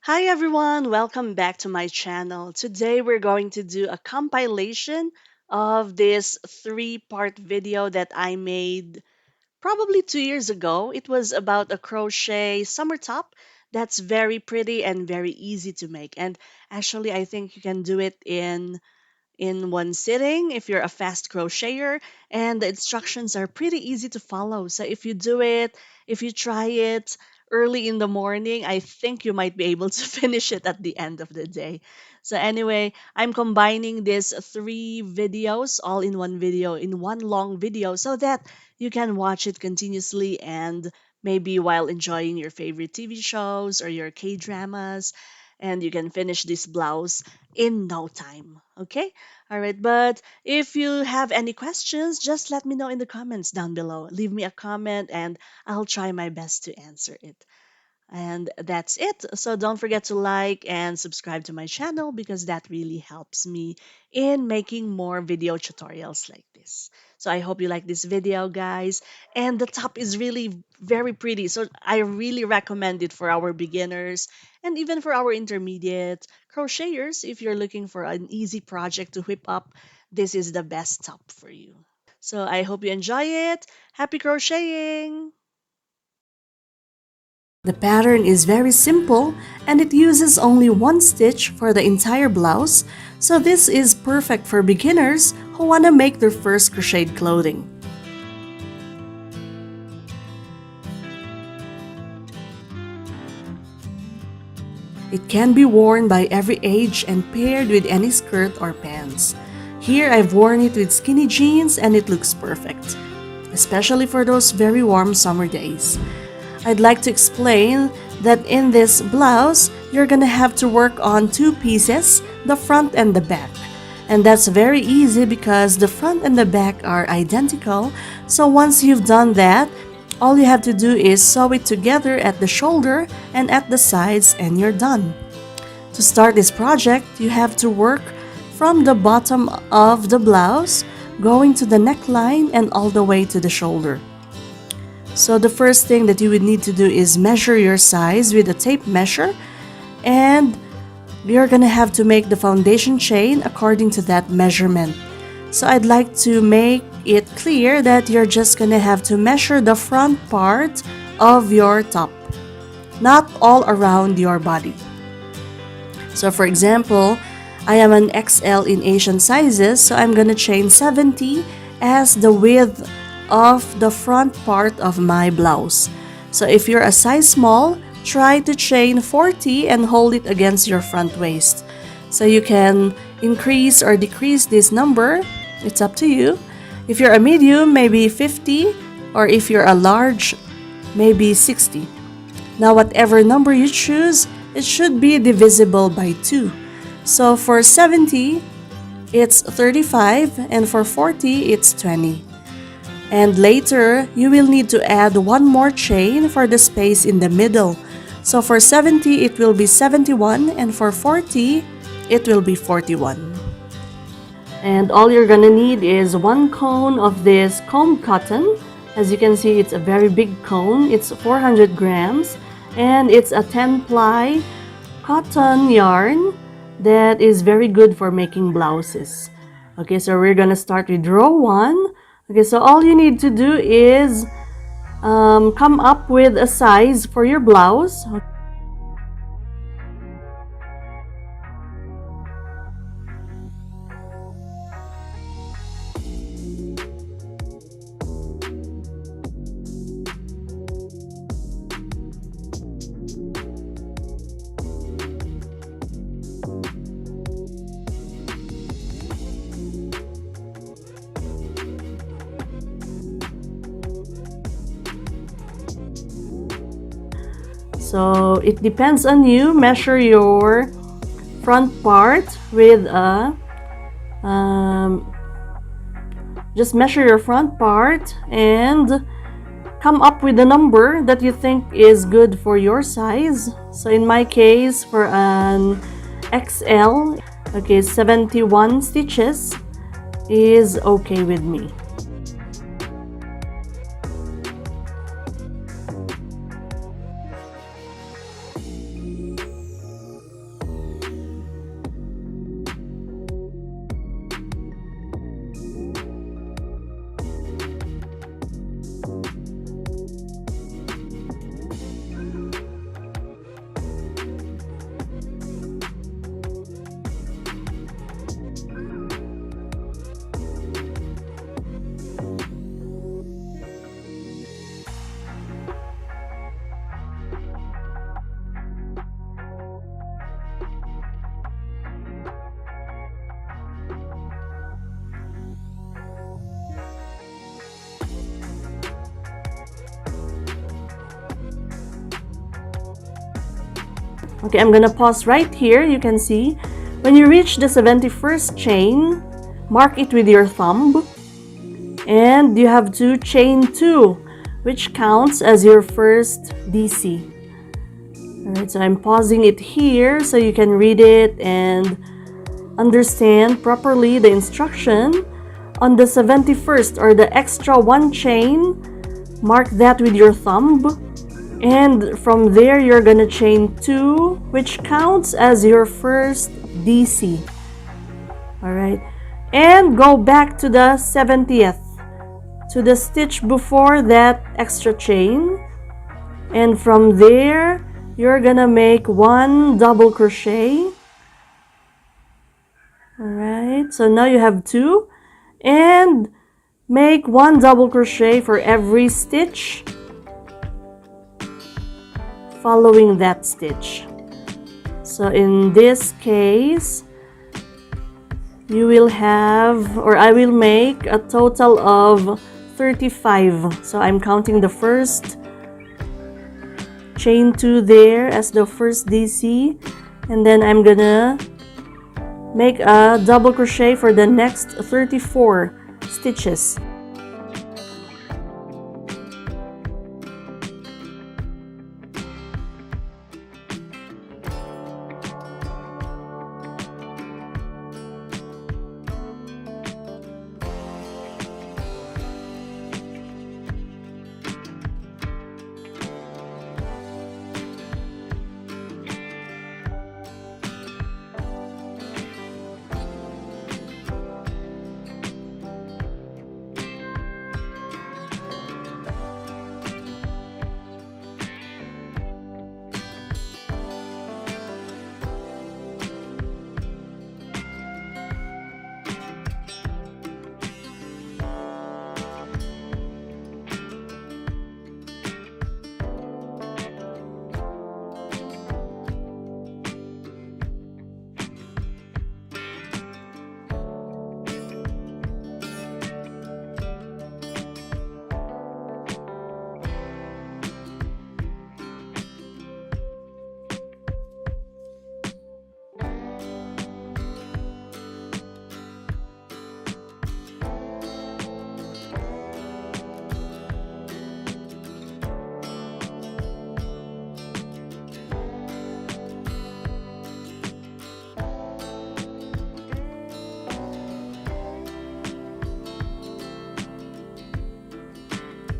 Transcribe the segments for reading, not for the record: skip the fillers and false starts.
Hi everyone, welcome back to my channel. Today we're going to do a compilation of this three-part video that I made probably 2 years ago. It was about a crochet summer top that's very pretty and very easy to make. And actually, I think you can do it in one sitting if you're a fast crocheter, and the instructions are pretty easy to follow. So if you try it early in the morning, I think you might be able to finish it at the end of the day. So anyway, I'm combining these three videos all in one video, in one long video, so that you can watch it continuously and maybe while enjoying your favorite TV shows or your K dramas, and you can finish this blouse in no time. Okay? All right. But if you have any questions, just let me know in the comments down below. Leave me a comment and I'll try my best to answer it. And that's it. So don't forget to like and subscribe to my channel because that really helps me in making more video tutorials like this. So I hope you like this video, guys. And the top is really very pretty. So I really recommend it for our beginners and even for our intermediate crocheters. If you're looking for an easy project to whip up, this is the best top for you. So I hope you enjoy it. Happy crocheting! The pattern is very simple and it uses only one stitch for the entire blouse, so this is perfect for beginners who want to make their first crocheted clothing. It can be worn by every age and paired with any skirt or pants. Here I've worn it with skinny jeans and it looks perfect, especially for those very warm summer days. I'd like to explain that in this blouse, you're gonna have to work on two pieces, the front and the back. And that's very easy because the front and the back are identical. So once you've done that, all you have to do is sew it together at the shoulder and at the sides and you're done. To start this project, you have to work from the bottom of the blouse, going to the neckline and all the way to the shoulder. So the first thing that you would need to do is measure your size with a tape measure, and you're gonna have to make the foundation chain according to that measurement. So I'd like to make it clear that you're just gonna have to measure the front part of your top, not all around your body. So for example, I am an XL in Asian sizes, so I'm gonna chain 70 as the width of the front part of my blouse. So if you're a size small, try to chain 40 and hold it against your front waist. So you can increase or decrease this number, it's up to you. If you're a medium, maybe 50, or if you're a large, maybe 60. Now whatever number you choose, it should be divisible by 2. So for 70, it's 35, and for 40, it's 20. And later, you will need to add one more chain for the space in the middle. So for 70, it will be 71, and for 40, it will be 41. And all you're gonna need is one cone of this combed cotton. As you can see, it's a very big cone. It's 400 grams, and it's a 10-ply cotton yarn that is very good for making blouses. Okay, so we're gonna start with row 1. Okay, so all you need to do is come up with a size for your blouse. So it depends on you. Measure your front part with a just measure your front part and come up with a number that you think is good for your size. So in my case, for an XL, okay, 71 stitches is okay with me. Okay, I'm gonna pause right here. You can see when you reach the 71st chain, mark it with your thumb, and you have to chain 2, which counts as your first DC. Alright, so I'm pausing it here so you can read it and understand properly the instruction. On the 71st, or the extra 1 chain, mark that with your thumb, and from there you're gonna chain 2, which counts as your first DC. Alright, and go back to the 70th, to the stitch before that extra chain, and from there you're gonna make 1 double crochet. Alright, so now you have 2, and make 1 double crochet for every stitch following that stitch. So in this case, you will have, or I will make a total of 35. So I'm counting the first, chain 2 there as the first DC, and then I'm gonna make a double crochet for the next 34 stitches.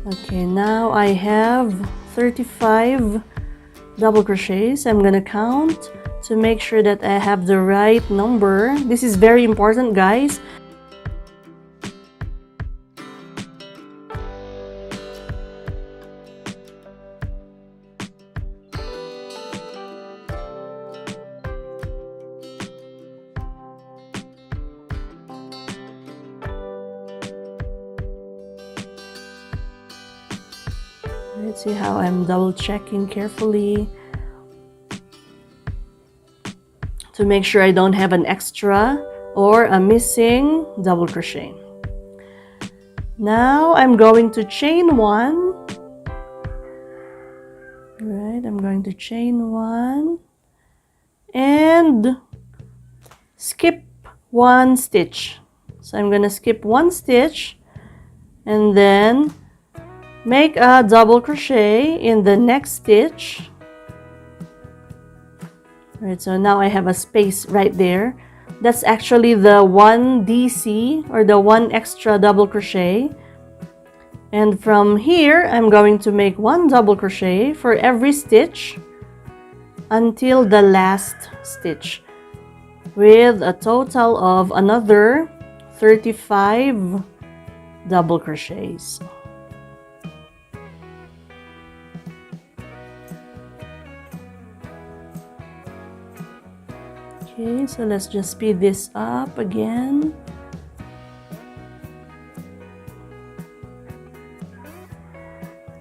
Okay, now I have 35 double crochets. I'm gonna count to make sure that I have the right number. This is very important, guys. Let's see how I'm double checking carefully to make sure I don't have an extra or a missing double crochet. Now I'm going to chain 1. Right, I'm going to chain 1 and skip 1 stitch. So I'm gonna skip 1 stitch and then make a double crochet in the next stitch. Right, so now I have a space right there. That's actually the 1 DC, or the 1 extra double crochet. And from here, I'm going to make 1 double crochet for every stitch until the last stitch, with a total of another 35 double crochets. Okay, so let's just speed this up again.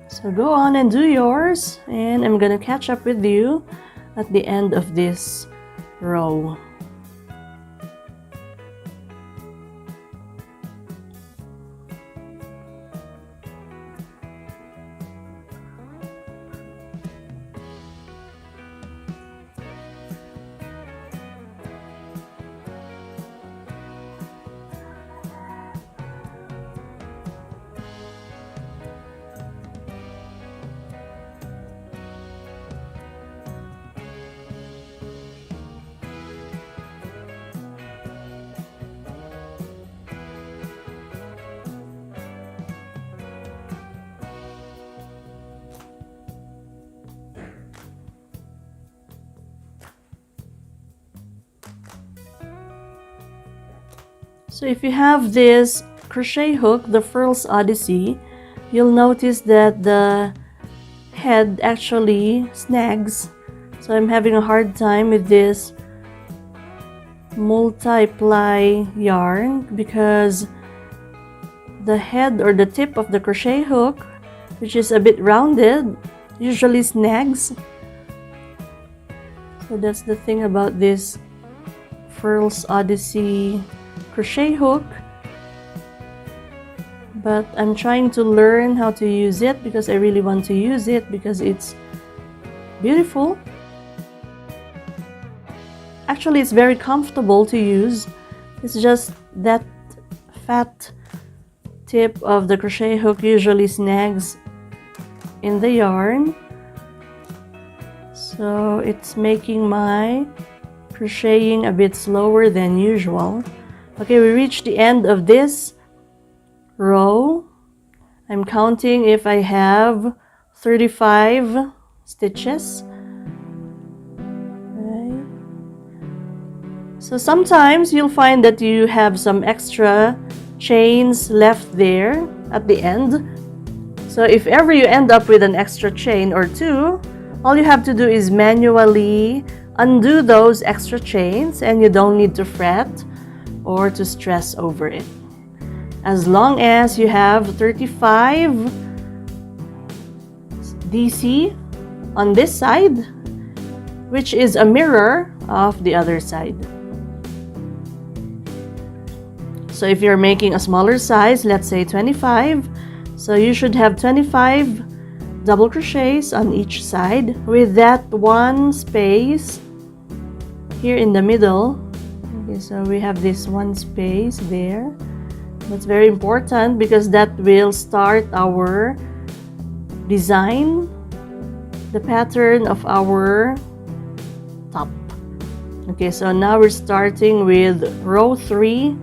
So go on and do yours, and I'm gonna catch up with you at the end of this row. So if you have this crochet hook, the Furls Odyssey, you'll notice that the head actually snags. So I'm having a hard time with this multiply yarn because the head or the tip of the crochet hook, which is a bit rounded, usually snags. So that's the thing about this Furls Odyssey crochet hook. But I'm trying to learn how to use it because I really want to use it because it's beautiful. Actually, it's very comfortable to use. It's just that fat tip of the crochet hook usually snags in the yarn. So it's making my crocheting a bit slower than usual. Okay, we reached the end of this row. I'm counting if I have 35 stitches. Right. So sometimes you'll find that you have some extra chains left there at the end. So if ever you end up with an extra chain or two, all you have to do is manually undo those extra chains and you don't need to fret or to stress over it. As long as you have 35 DC on this side, which is a mirror of the other side. So if you're making a smaller size, let's say 25, so you should have 25 double crochets on each side with that one space here in the middle. Okay, so we have this one space there. That's very important because that will start our design, the pattern of our top. Okay, so now we're starting with row 3,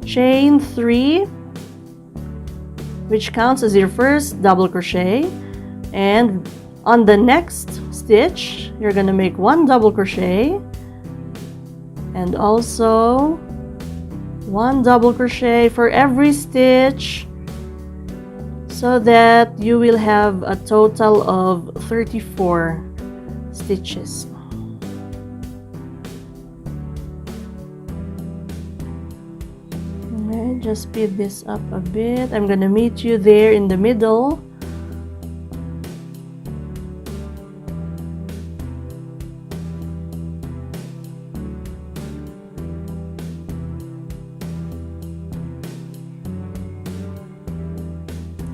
chain 3, which counts as your first double crochet, and on the next stitch you're gonna make 1 double crochet and also 1 double crochet for every stitch, so that you will have a total of 34 stitches. Alright, just speed this up a bit. I'm gonna meet you there in the middle.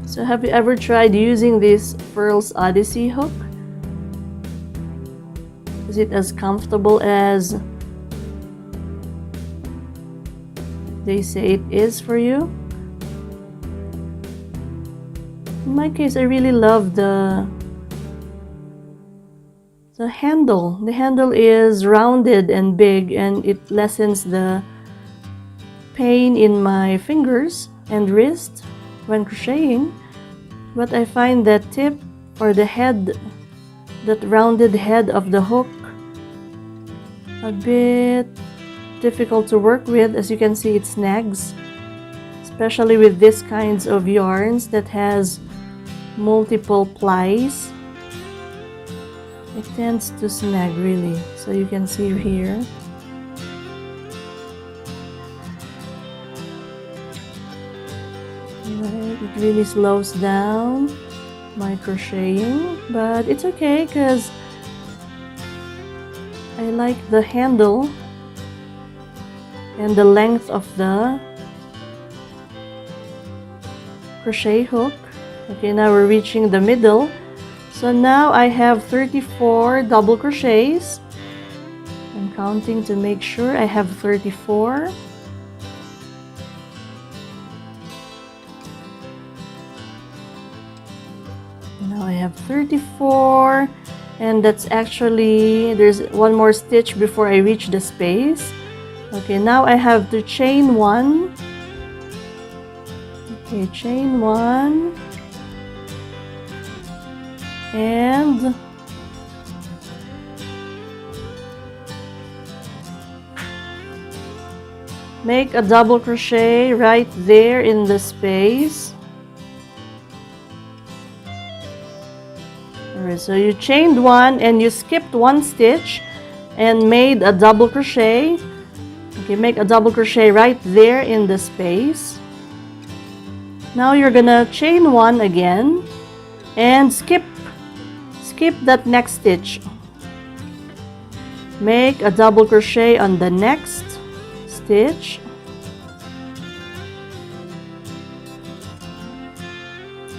So have you ever tried using this Furls Odyssey hook? Is it as comfortable as they say it is for you? In my case, I really love the handle. The handle is rounded and big and it lessens the pain in my fingers and wrist when crocheting. But I find that tip or the head, that rounded head of the hook, a bit difficult to work with. As you can see, it snags, especially with this kinds of yarns that has multiple plies. It tends to snag really, so you can see here. Right, it really slows down my crocheting, but it's okay because I like the handle and the length of the crochet hook. Okay, now we're reaching the middle. So now I have 34 double crochets. I'm counting to make sure I have 34. Now I have 34, and that's actually, there's one more stitch before I reach the space. Okay, now I have to chain 1. Okay, chain 1 and Make a double crochet right there in the space. Alright, so you chained one and you skipped one stitch and made a double crochet. Okay, make a double crochet right there in the space. Now you're gonna chain one again and skip that next stitch. Make a double crochet on the next stitch.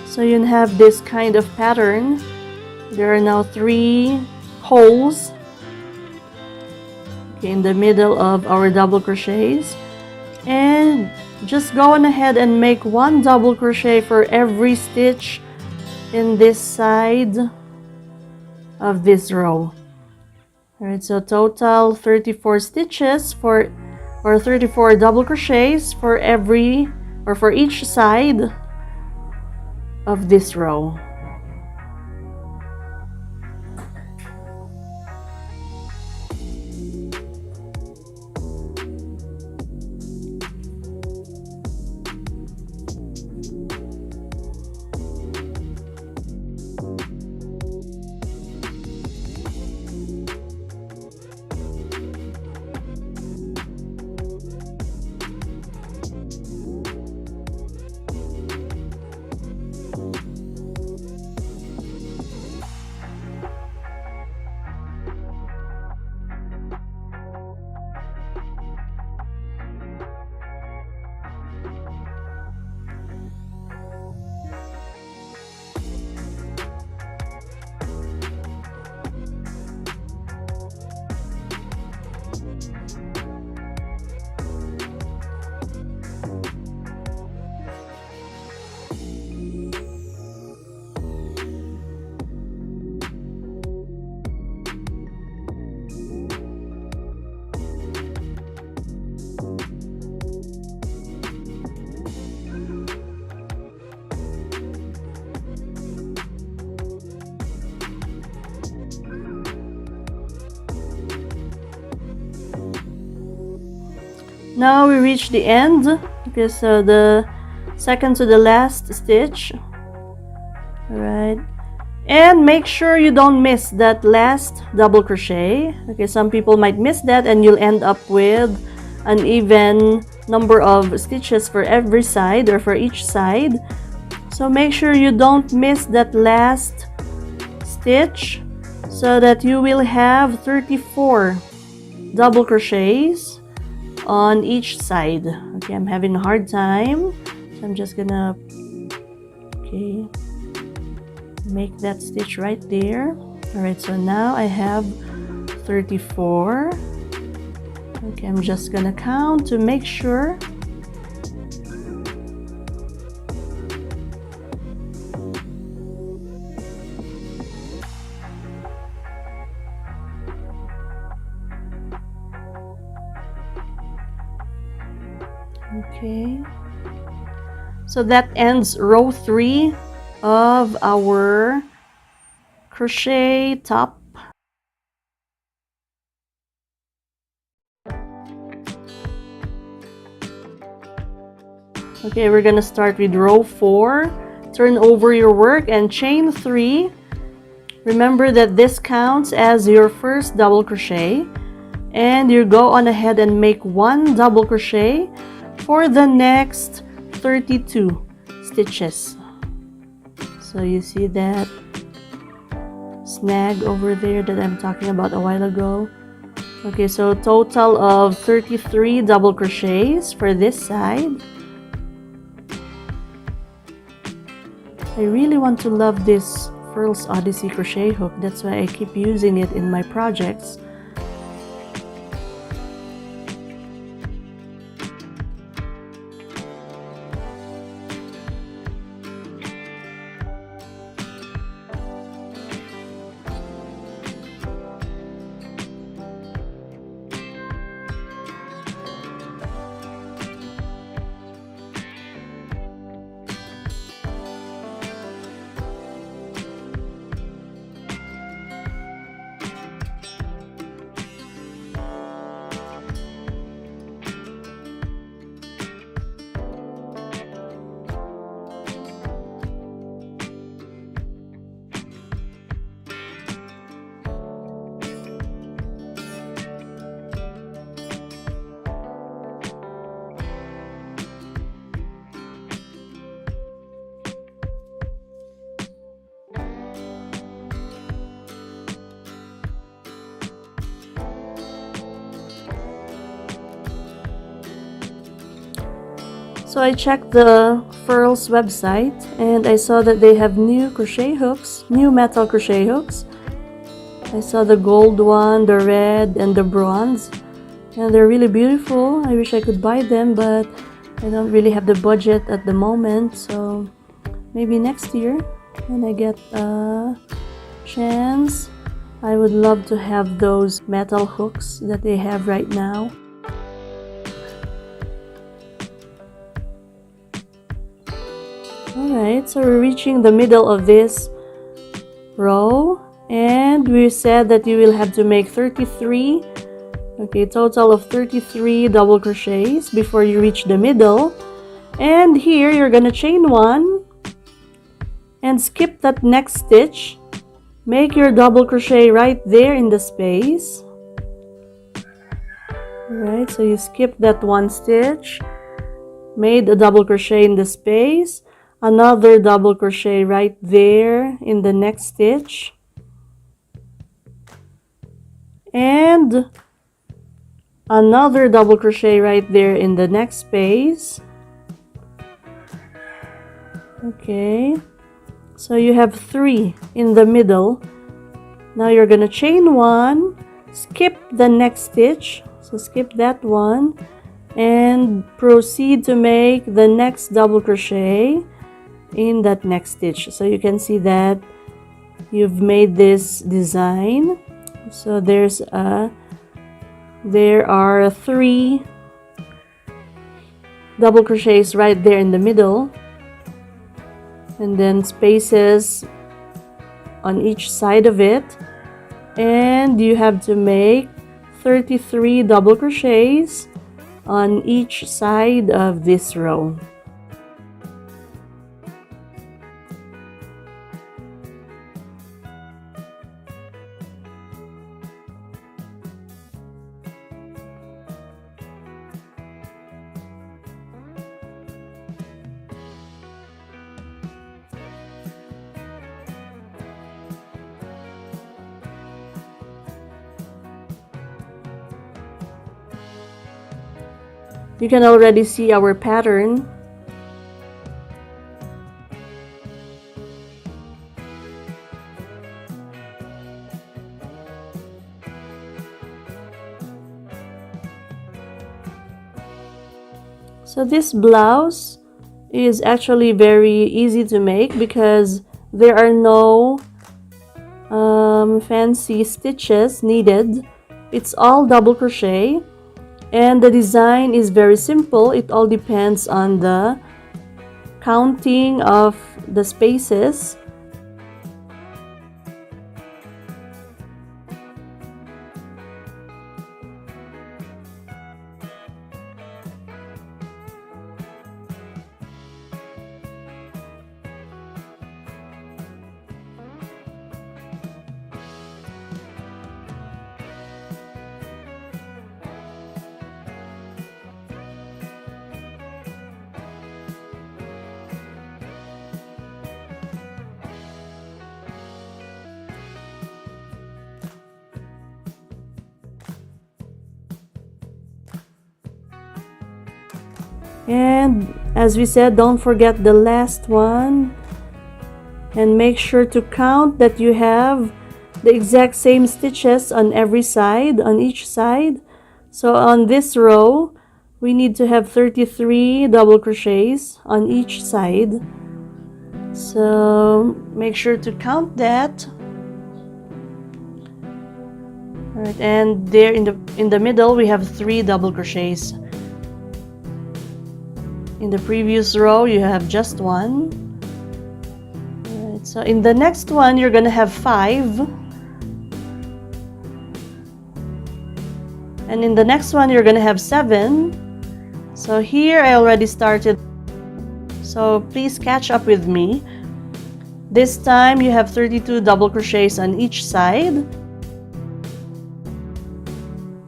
So you have this kind of pattern. There are now 3 holes in the middle of our double crochets, and just go on ahead and make 1 double crochet for every stitch in this side of this row. Alright, so total 34 stitches or 34 double crochets for for each side of this row. Now we reach the end. Okay, so the second to the last stitch. Alright, and make sure you don't miss that last double crochet. Okay, some people might miss that and you'll end up with an even number of stitches for every side or for each side. So make sure you don't miss that last stitch so that you will have 34 double crochets on each side. Okay, I'm having a hard time, so I'm just gonna make that stitch right there. Alright, so now I have 34. Okay, I'm just gonna count to make sure. Okay, so that ends row 3 of our crochet top. Okay, we're gonna start with row 4. Turn over your work and chain 3. Remember that this counts as your first double crochet, and you go on ahead and make 1 double crochet for the next 32 stitches. So you see that snag over there that I'm talking about a while ago. Okay, so total of 33 double crochets for this side. I really want to love this Furls Odyssey crochet hook. That's why I keep using it in my projects. So I checked the Furls website and I saw that they have new crochet hooks, new metal crochet hooks. I saw the gold one, the red, and the bronze, and they're really beautiful. I wish I could buy them, but I don't really have the budget at the moment, so maybe next year when I get a chance, I would love to have those metal hooks that they have right now. Alright, so we're reaching the middle of this row, and we said that you will have to make 33, okay, total of 33 double crochets before you reach the middle. And here you're gonna chain one and skip that next stitch. Make your double crochet right there in the space. Alright, so you skip that one stitch, made a double crochet in the space, another double crochet right there in the next stitch, and another double crochet right there in the next space. Okay, so you have 3 in the middle. Now you're gonna chain one, skip the next stitch, so skip that one, and proceed to make the next double crochet in that next stitch. So you can see that you've made this design. So there are 3 double crochets right there in the middle, and then spaces on each side of it, and you have to make 33 double crochets on each side of this row. You can already see our pattern. So this blouse is actually very easy to make because there are no fancy stitches needed. It's all double crochet. And the design is very simple. It all depends on the counting of the spaces. And as we said, don't forget the last one, and make sure to count that you have the exact same stitches on every side, on each side. So on this row we need to have 33 double crochets on each side, so make sure to count that. All right, and there in the middle we have 3 double crochets. In the previous row you have just 1. Alright, so in the next one you're gonna have 5, and in the next one you're gonna have 7. So here I already started, so please catch up with me. This time you have 32 double crochets on each side.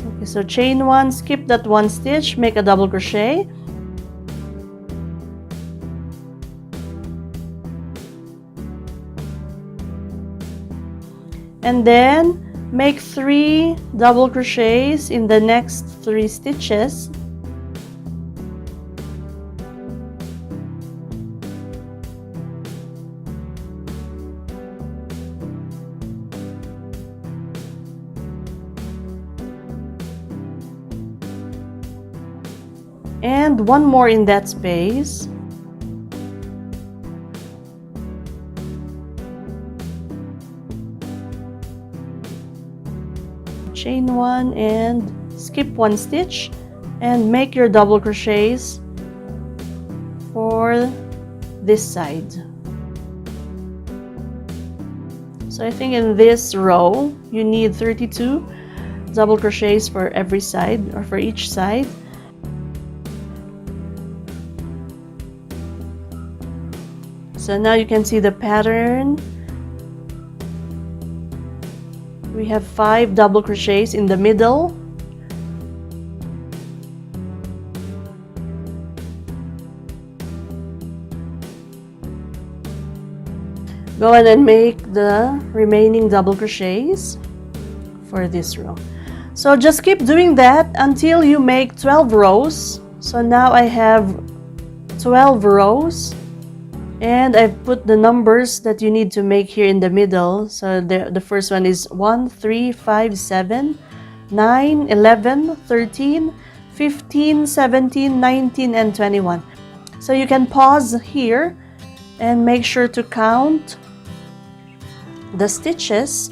Okay, so chain one, skip that one stitch, make a double crochet, and then make 3 double crochets in the next 3 stitches. and one more in that space. Chain one and skip one stitch and make your double crochets for this side. So I think in this row you need 32 double crochets for every side or for each side. So now you can see the pattern. We have 5 double crochets in the middle. Go ahead and make the remaining double crochets for this row. So just keep doing that until you make 12 rows. So now I have 12 rows. And I've put the numbers that you need to make here in the middle. So the first one is 1, 3, 5, 7, 9, 11, 13, 15, 17, 19, and 21. So you can pause here and make sure to count the stitches,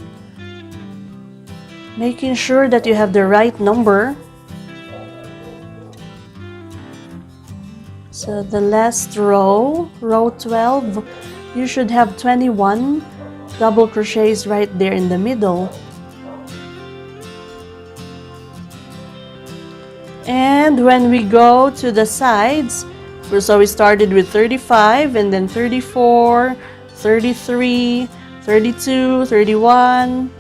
making sure that you have the right number. So the last row, row 12, you should have 21 double crochets right there in the middle. And when we go to the sides, so we started with 35 and then 34, 33, 32, 31,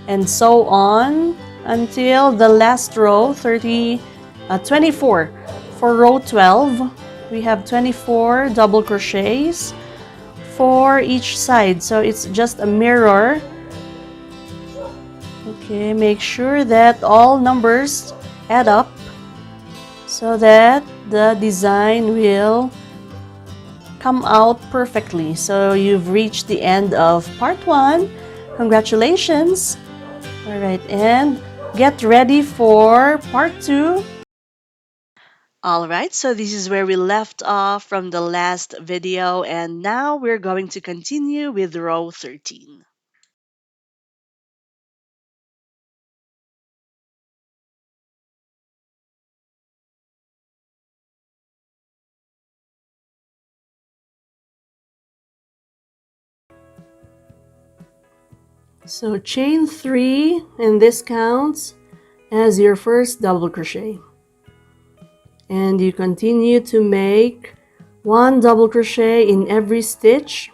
and so on until the last row, 24. For row 12, we have 24 double crochets for each side. So it's just a mirror. Okay, make sure that all numbers add up so that the design will come out perfectly. So you've reached the end of part 1. Congratulations. All right, and get ready for part 2. Alright, so this is where we left off from the last video, and now we're going to continue with row 13. So chain 3, and this counts as your first double crochet. And you continue to make 1 double crochet in every stitch.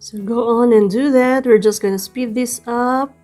So go on and do that. We're just going to speed this up.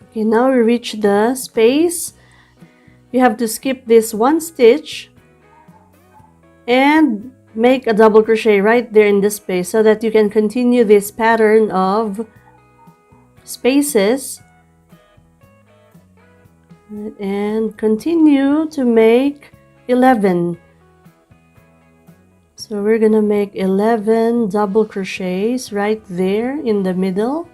Okay, now we reach the space. You have to skip this 1 stitch and make a double crochet right there in this space so that you can continue this pattern of spaces and continue to make 11. So we're gonna make 11 double crochets right there in the middle.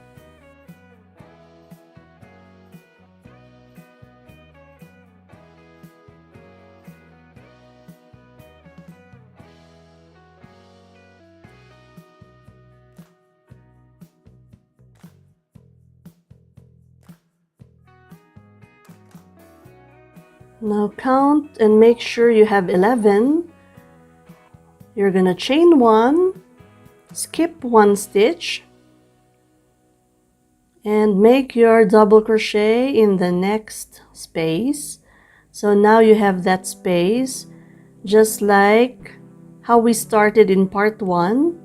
Now count and make sure you have 11. You're gonna chain 1, skip 1 stitch, and make your double crochet in the next space. So now you have that space just like how we started in part 1.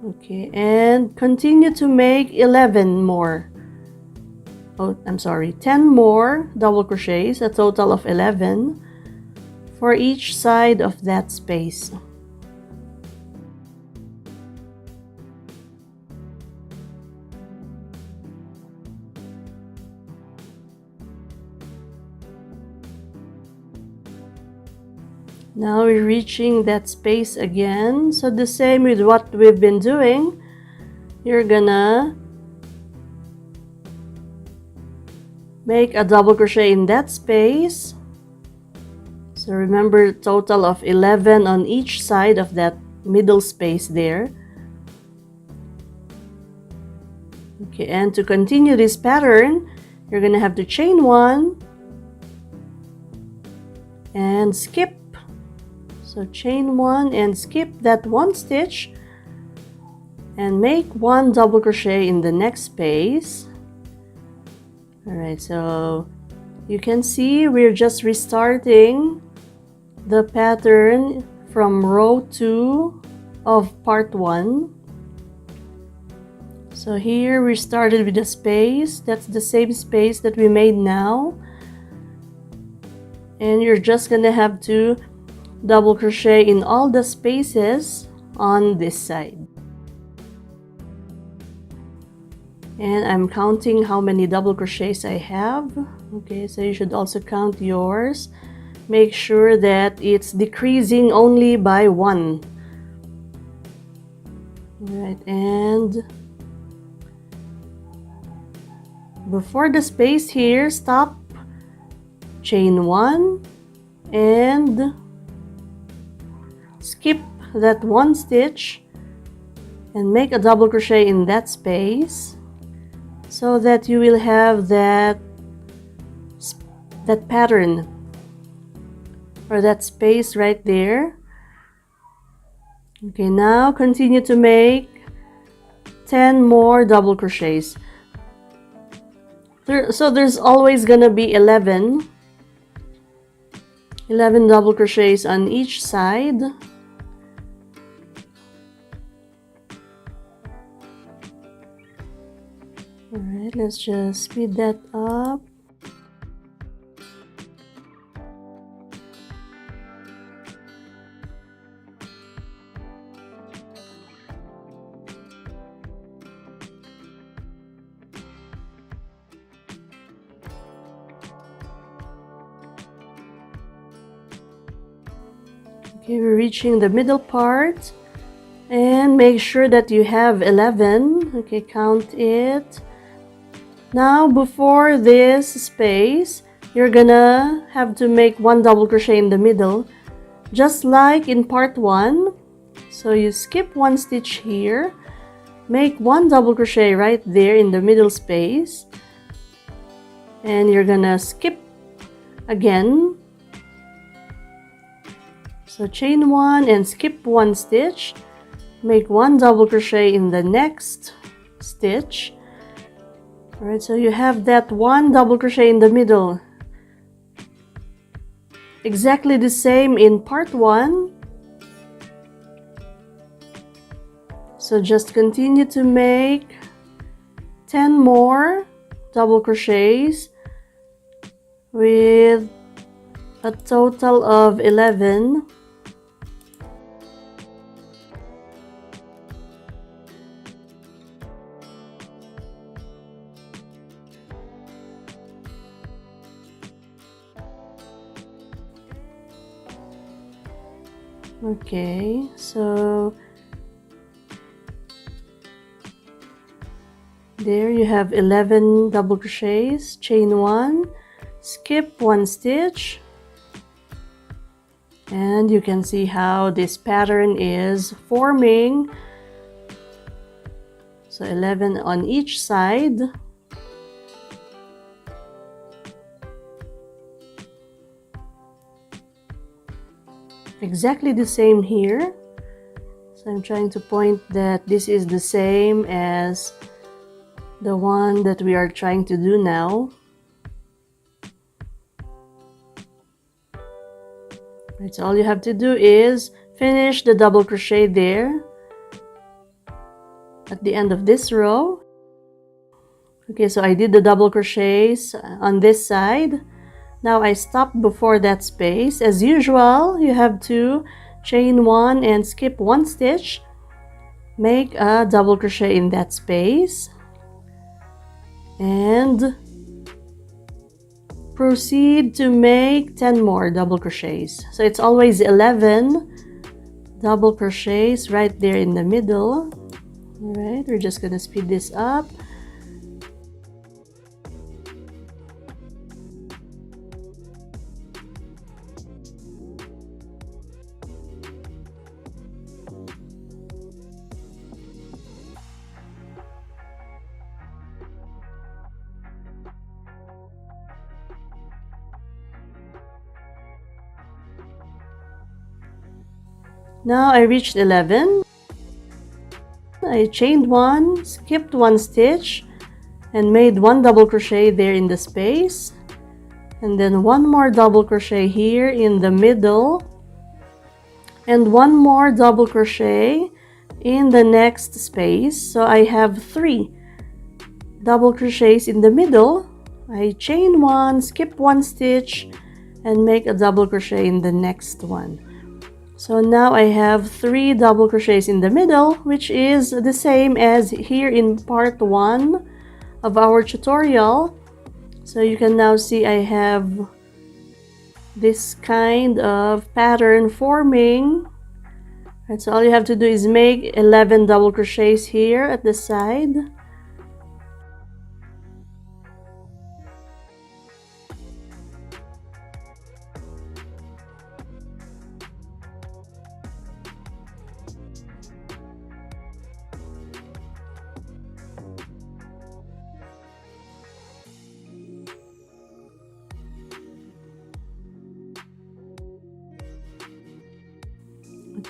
Okay, and continue to make 11 more. Oh, I'm sorry, 10 more double crochets, a total of 11 for each side of that space. Now we're reaching that space again. So the same with what we've been doing. You're gonna make a double crochet in that space. So remember, total of 11 on each side of that middle space there. Okay, and to continue this pattern, you're gonna have to chain 1 and skip. So chain 1 and skip that 1 stitch and make 1 double crochet in the next space. Alright, so you can see we're just restarting the pattern from row 2 of part 1. So here we started with a space. That's the same space that we made now. And you're just gonna have to double crochet in all the spaces on this side. And I'm counting how many double crochets I have. Okay, so you should also count yours. Make sure that it's decreasing only by 1. Alright, and before the space here, stop, chain 1 and skip that 1 stitch and make a double crochet in that space so that you will have that pattern or that space right there. Okay, now continue to make 10 more double crochets. So there's always gonna be 11 double crochets on each side. Alright, let's just speed that up. Okay, we're reaching the middle part and make sure that you have 11. Okay, count it. Now before this space, you're gonna have to make 1 double crochet in the middle, just like in part 1. So you skip 1 stitch here, make 1 double crochet right there in the middle space, and you're gonna skip again. So chain 1 and skip 1 stitch, make 1 double crochet in the next stitch. Alright, so you have that 1 double crochet in the middle. Exactly the same in part 1. So just continue to make 10 more double crochets with a total of 11. Okay, so there you have 11 double crochets, chain 1, skip 1 stitch, and you can see how this pattern is forming. So 11 on each side. exactly the same here. So I'm trying to point that this is the same as the one that we are trying to do now. Right, so all you have to do is finish the double crochet there at the end of this row. Okay, so I did the double crochets on this side. Now I stopped before that space. As usual, you have to chain one and skip one stitch. Make a double crochet in that space and proceed to make 10 more double crochets. So it's always 11 double crochets right there in the middle. All right, we're just gonna speed this up. Now I reached 11. I chained one, skipped one stitch, and made one double crochet there in the space. And then one more double crochet here in the middle. And one more double crochet in the next space. So I have 3 double crochets in the middle. I chain one, skip one stitch, and make a double crochet in the next one. So now I have 3 double crochets in the middle, which is the same as here in part 1 of our tutorial. So you can now see I have this kind of pattern forming. And so all you have to do is make 11 double crochets here at the side.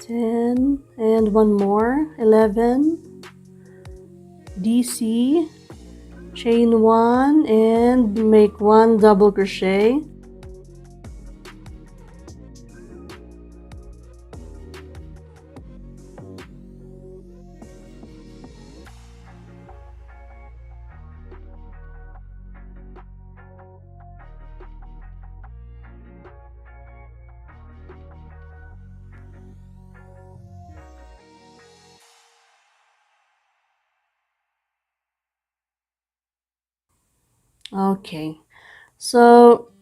Ten and one more, 11, DC, chain one and make one double crochet. Okay, so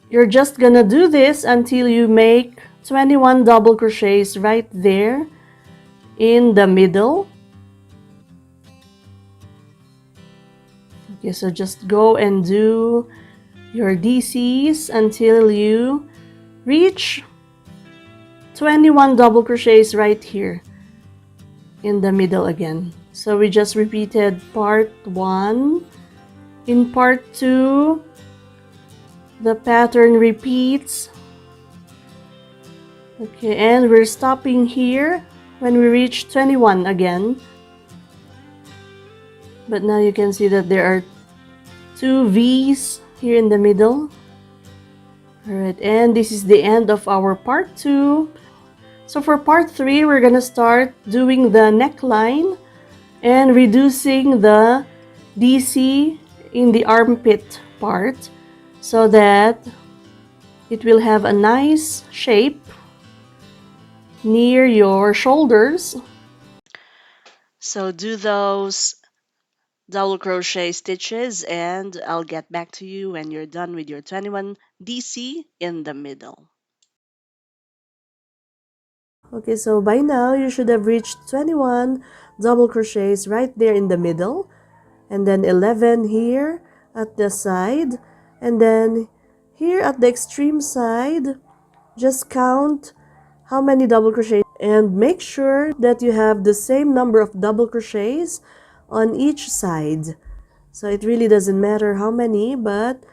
you're just gonna do this until you make 21 double crochets right there in the middle. Okay, so just go and do your DCs until you reach 21 double crochets right here in the middle again. So we just repeated part 1. In part 2, the pattern repeats. Okay, and we're stopping here when we reach 21 again. But now you can see that there are 2 V's here in the middle. Alright, and this is the end of our part 2. So for part 3, we're gonna start doing the neckline and reducing the DC in the armpit part so that it will have a nice shape near your shoulders. So do those double crochet stitches and I'll get back to you when you're done with your 21 DC in the middle. Okay, so by now you should have reached 21 double crochets right there in the middle, and then 11 here at the side, and then here at the extreme side, just count how many double crochets and make sure that you have the same number of double crochets on each side. So it really doesn't matter how many, but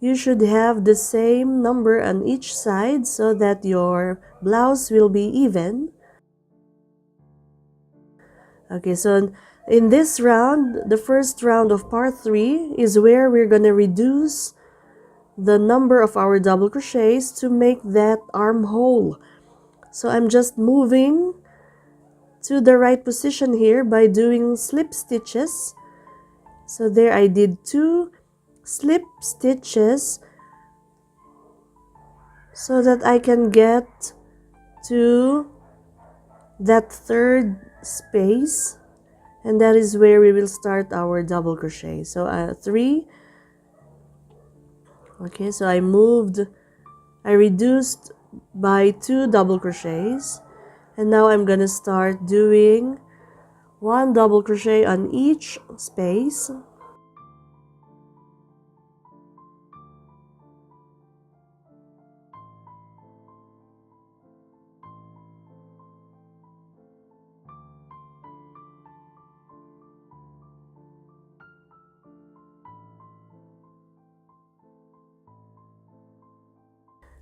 you should have the same number on each side so that your blouse will be even. Okay, so in this round, the first round of part 3 is where we're gonna reduce the number of our double crochets to make that armhole. So I'm just moving to the right position here by doing slip stitches. So there I did 2 slip stitches so that I can get to that third space, and that is where we will start our double crochet. So 3. Okay, so I reduced by 2 double crochets, and now I'm gonna start doing 1 double crochet on each space.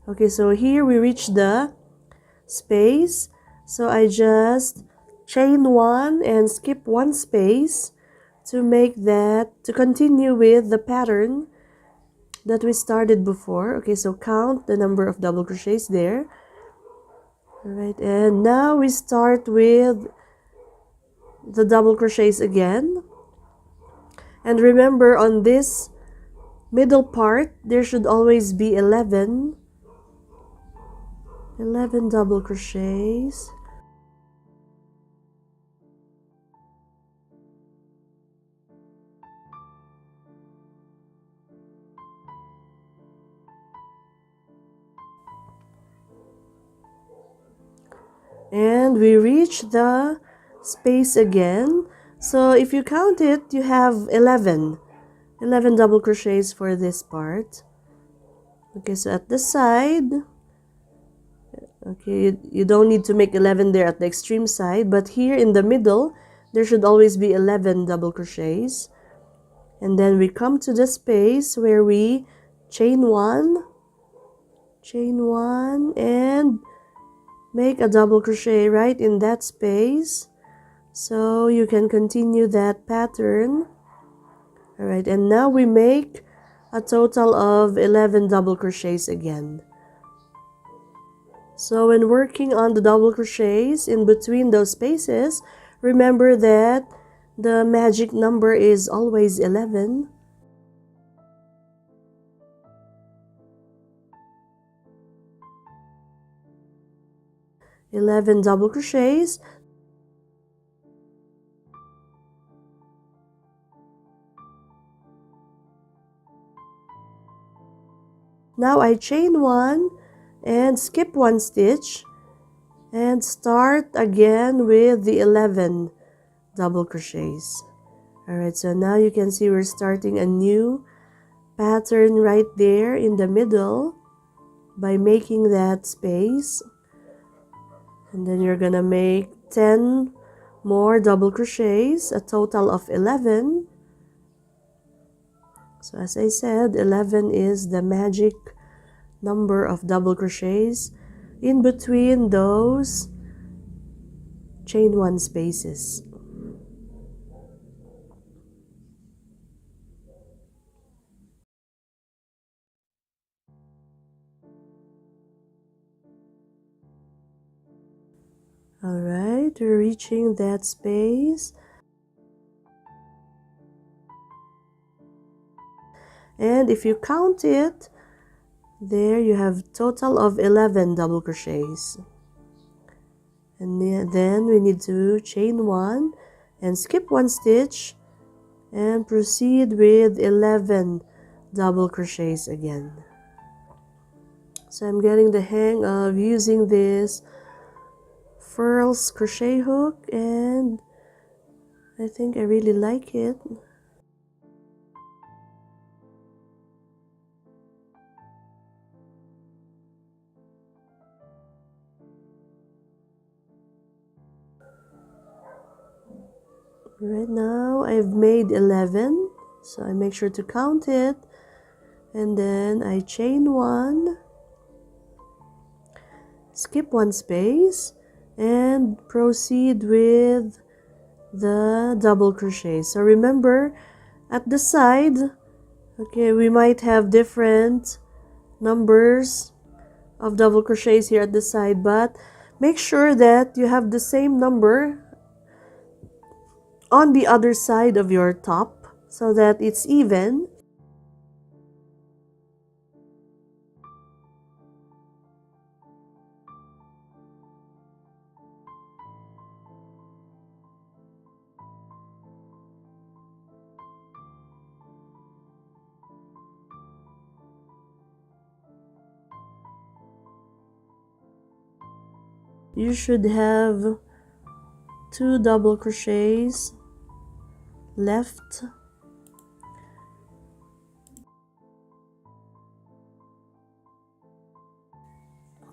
Okay, so here we reach the space, so I just chain 1 and skip 1 space to make that, to continue with the pattern that we started before. Okay, so count the number of double crochets there. All right, and now we start with the double crochets again. And remember, on this middle part there should always be 11 double crochets. And we reach the space again. So if you count it, you have 11 double crochets for this part. Okay, so at the side, okay, you don't need to make 11 there at the extreme side, but here in the middle there should always be 11 double crochets. And then we come to the space where we chain 1, and make a double crochet right in that space, so you can continue that pattern. All right, and now we make a total of 11 double crochets again. So when working on the double crochets in between those spaces, remember that the magic number is always 11. 11 double crochets. Now I chain 1 and skip 1 stitch and start again with the 11 double crochets. Alright, so now you can see we're starting a new pattern right there in the middle by making that space. And then you're gonna make 10 more double crochets, a total of 11. So as I said, 11 is the magic number of double crochets in between those chain 1 spaces. Alright, we're reaching that space. And if you count it, there you have total of 11 double crochets. And then we need to chain 1 and skip 1 stitch and proceed with 11 double crochets again. So I'm getting the hang of using this Furls crochet hook, and I think I really like it. Right now I've made 11, so I make sure to count it and then I chain one, skip one space, and proceed with the double crochet. So remember, at the side, okay, we might have different numbers of double crochets here at the side, but make sure that you have the same number on the other side of your top so that it's even. You should have 2 double crochets left,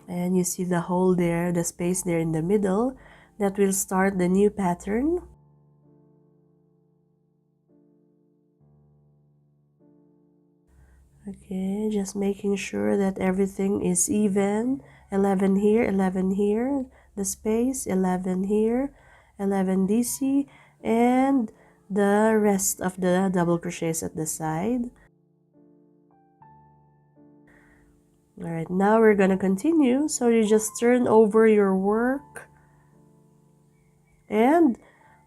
and you see the hole there, the space there in the middle, that will start the new pattern. Okay, just making sure that everything is even. 11 here, 11 here, the space, 11 here, 11 DC, and the rest of the double crochets at the side. Alright, now we're gonna continue. So you just turn over your work, and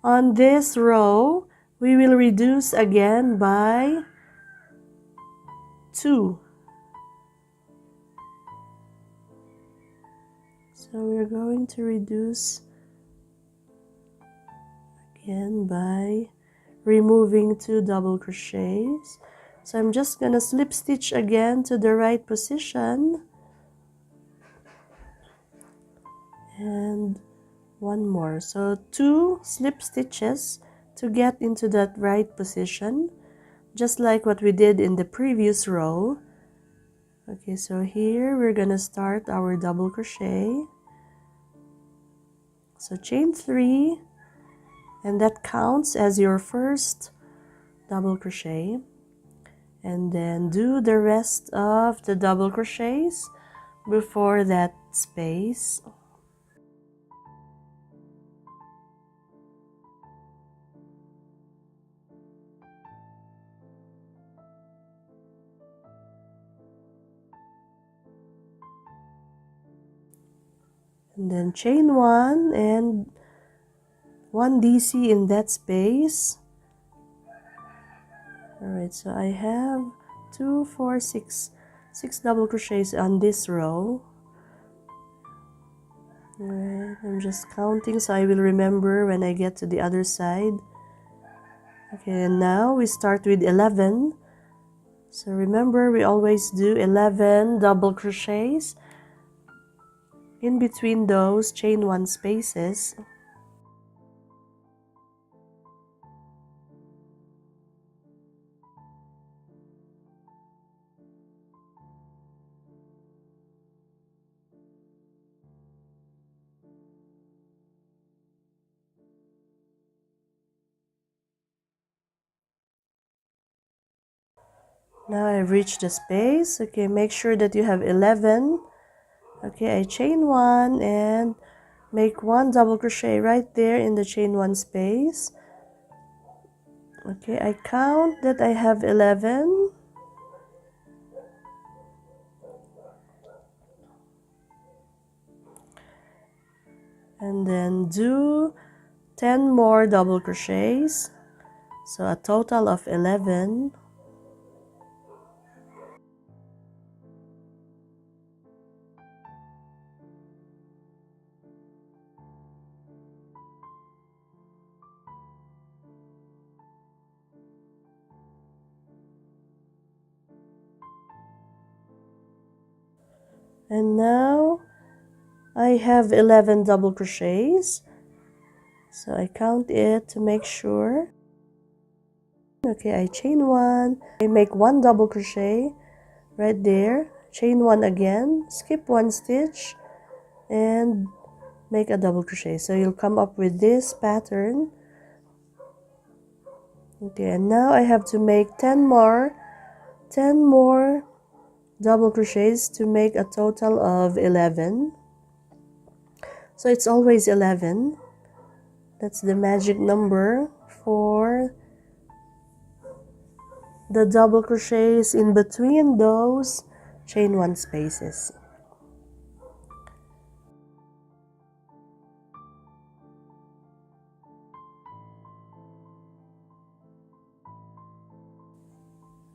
on this row we will reduce again by 2. So we're going to reduce again by removing 2 double crochets. So I'm just gonna slip stitch again to the right position, and one more. So 2 slip stitches to get into that right position, just like what we did in the previous row. Okay, so here we're gonna start our double crochet. So chain 3, and that counts as your first double crochet, and then do the rest of the double crochets before that space. And then chain 1 and 1 DC in that space. Alright, so I have 2, 4, 6 double crochets on this row. Alright, I'm just counting so I will remember when I get to the other side. Okay, and now we start with 11. So remember, we always do 11 double crochets in between those chain 1 spaces. Now I've reached the space. Okay, make sure that you have 11. Okay, I chain 1 and make 1 double crochet right there in the chain 1 space. Okay, I count that I have 11. And then do 10 more double crochets. So a total of 11. And now I have 11 double crochets. So I count it to make sure. Okay, I chain 1. I make 1 double crochet right there. Chain 1 again. Skip 1 stitch and make a double crochet. So you'll come up with this pattern. Okay, and now I have to make 10 more 10 more double crochets to make a total of 11. So it's always 11. That's the magic number for the double crochets in between those chain 1 spaces.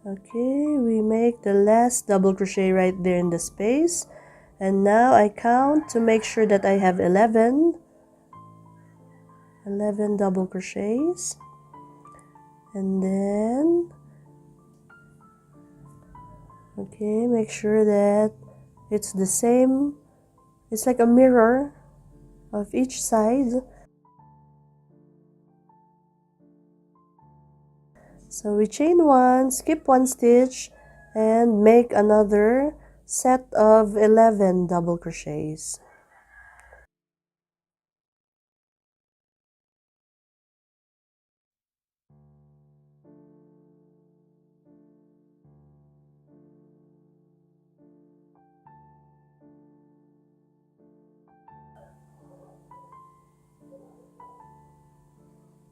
Okay, we make the last double crochet right there in the space, and now I count to make sure that I have 11 double crochets, and then okay, make sure that it's the same. It's like a mirror of each side. So we chain 1, skip 1 stitch, and make another set of 11 double crochets.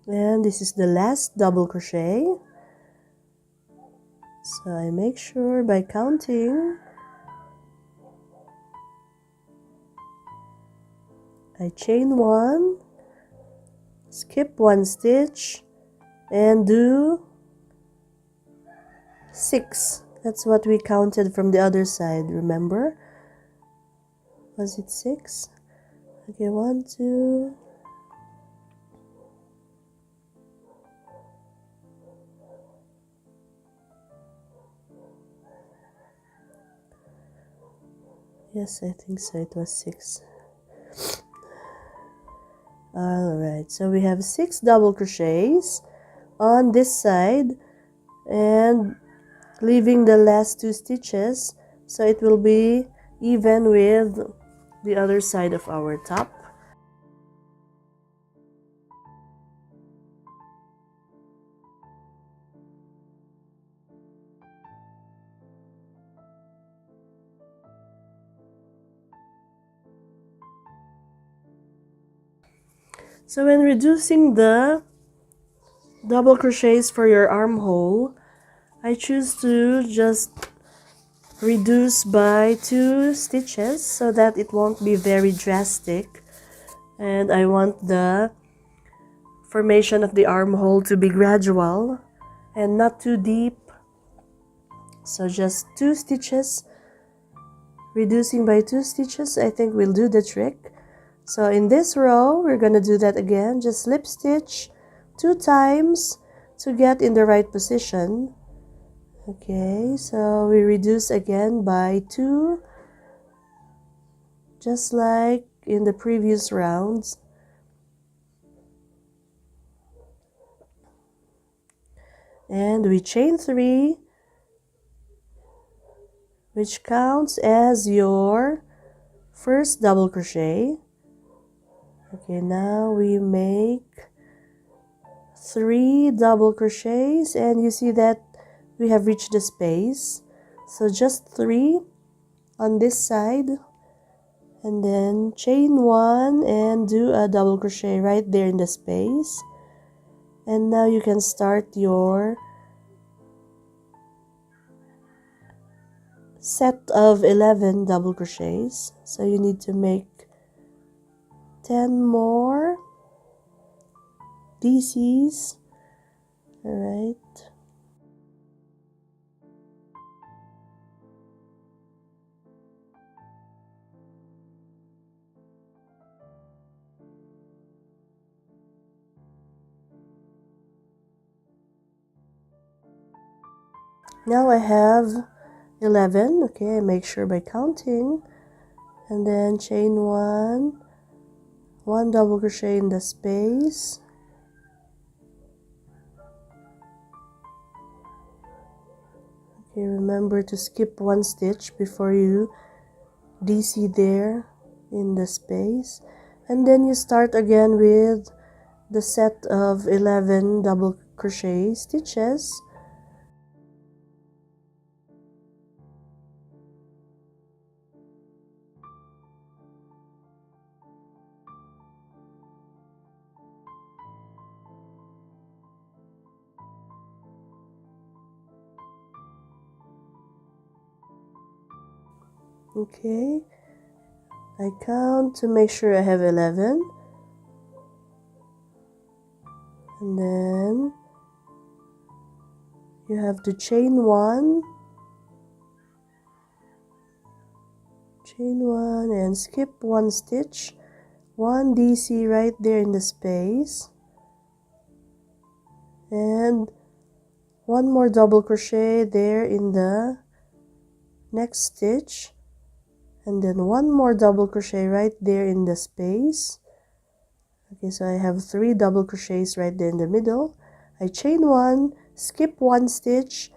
And this is the last double crochet. So I make sure by counting, I chain 1, skip 1 stitch, and do 6. That's what we counted from the other side, remember? Was it 6? Okay, 1, 2. Yes, I think so. It was 6. Alright, so we have 6 double crochets on this side and leaving the last 2 stitches so it will be even with the other side of our top. So when reducing the double crochets for your armhole, I choose to just reduce by 2 stitches so that it won't be very drastic, and I want the formation of the armhole to be gradual and not too deep. So just 2 stitches, reducing by 2 stitches, I think will do the trick. So in this row, we're going to do that again. Just slip stitch 2 times to get in the right position. Okay, so we reduce again by 2, just like in the previous rounds. And we chain 3, which counts as your first double crochet. Okay, now we make 3 double crochets, and you see that we have reached the space. So just 3 on this side, and then chain 1 and do a double crochet right there in the space. And now you can start your set of 11 double crochets. So you need to make 10 more DCs. All right. Now I have 11. Okay, I make sure by counting, and then chain 1 double crochet in the space, okay, remember to skip 1 stitch before you DC there in the space, and then you start again with the set of 11 double crochet stitches. Okay, I count to make sure I have 11, and then you have to chain one, and skip one stitch, one DC right there in the space, and one more double crochet there in the next stitch, and then one more double crochet right there in the space. Okay, so I have 3 double crochets right there in the middle. I chain one, skip one stitch,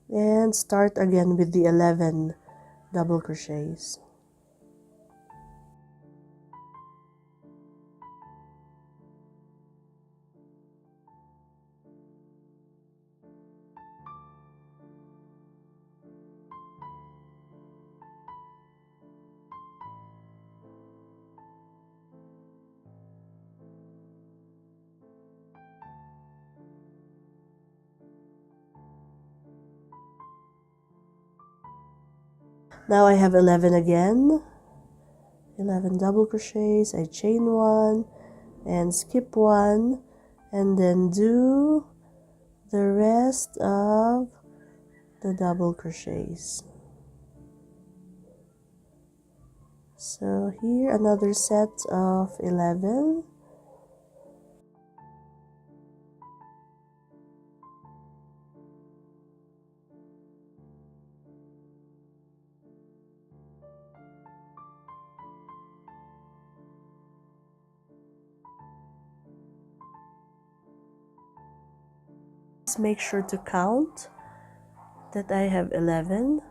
and start again with the 11 double crochets. Now I have 11 again, 11 double crochets. I chain one and skip one, and then do the rest of the double crochets. So here another set of 11. Just make sure to count that I have 11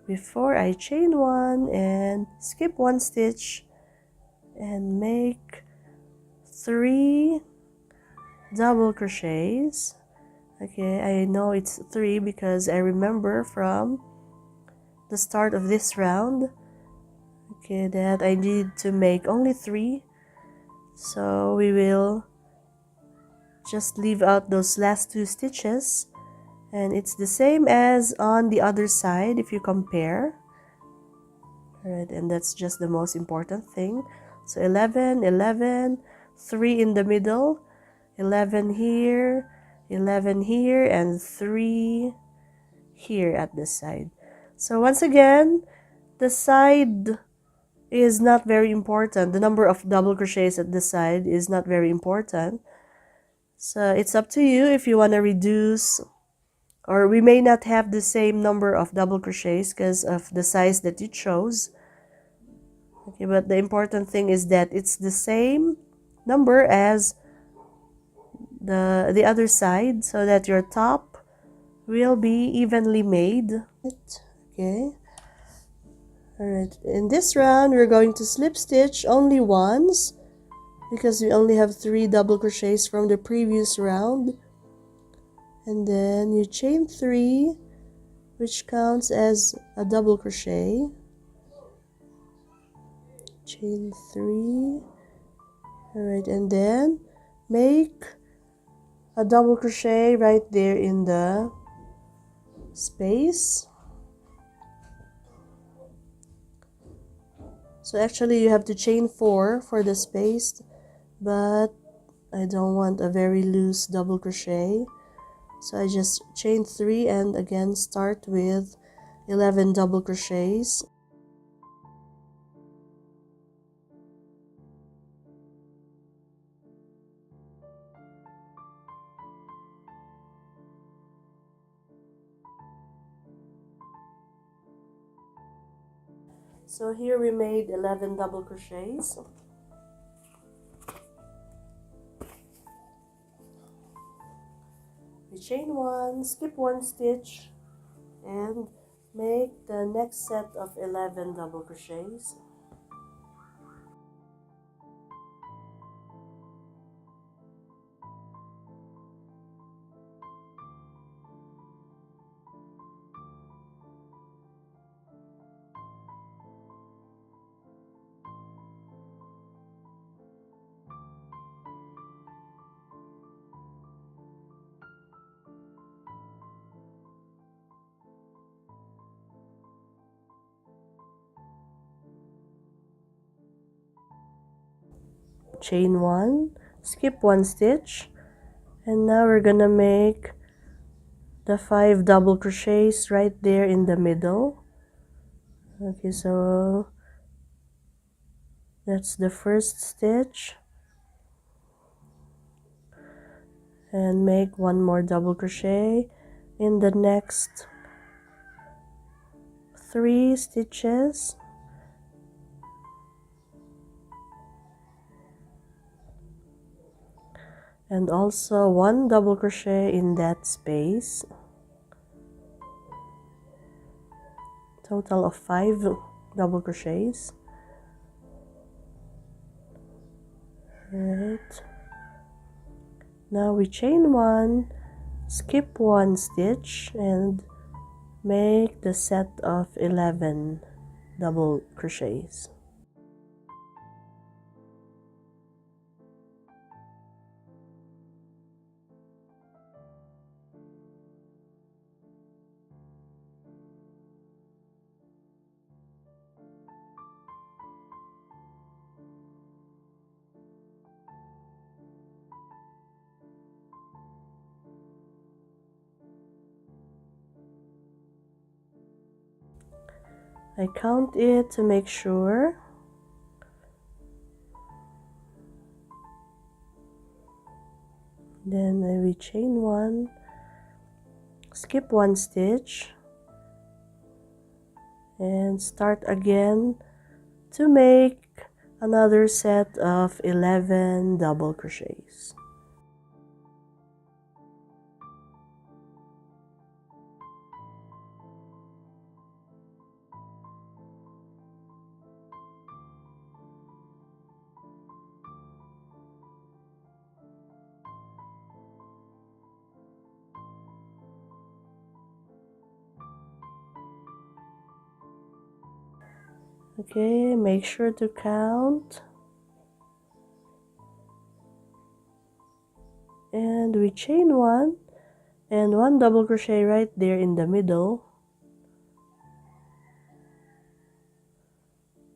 before I chain one and skip one stitch and make 3 double crochets. Okay, I know it's 3 because I remember from the start of this round, okay, that I need to make only 3. So we will just leave out those last 2 stitches, and it's the same as on the other side if you compare. Alright, and that's just the most important thing. So 11, 11, 3 in the middle, 11 here, 11 here, and 3 here at the side. So once again, the side is not very important. The number of double crochets at the side is not very important. So it's up to you if you want to reduce, or we may not have the same number of double crochets because of the size that you chose. Okay, but the important thing is that it's the same number as the other side, so that your top will be evenly made. Okay. Alright, in this round we're going to slip stitch only once because we only have 3 double crochets from the previous round, and then you chain 3, which counts as a double crochet. Chain 3. Alright, and then make a double crochet right there in the space. So actually you have to chain 4 for the space, but I don't want a very loose double crochet, so I just chain 3 and again start with 11 double crochets. So here we made 11 double crochets. We chain 1, skip 1 stitch, and make the next set of 11 double crochets. chain 1, skip 1 stitch, and now we're gonna make the 5 double crochets right there in the middle. Okay, so that's the first stitch, and make 1 more double crochet in the next 3 stitches, and also 1 double crochet in that space. Total of 5 double crochets. Right. Now we chain 1, skip 1 stitch, and make the set of 11 double crochets. I count it to make sure. Then I will chain 1, skip 1 stitch, and start again to make another set of 11 double crochets. Okay, make sure to count. And we chain 1 and 1 double crochet right there in the middle.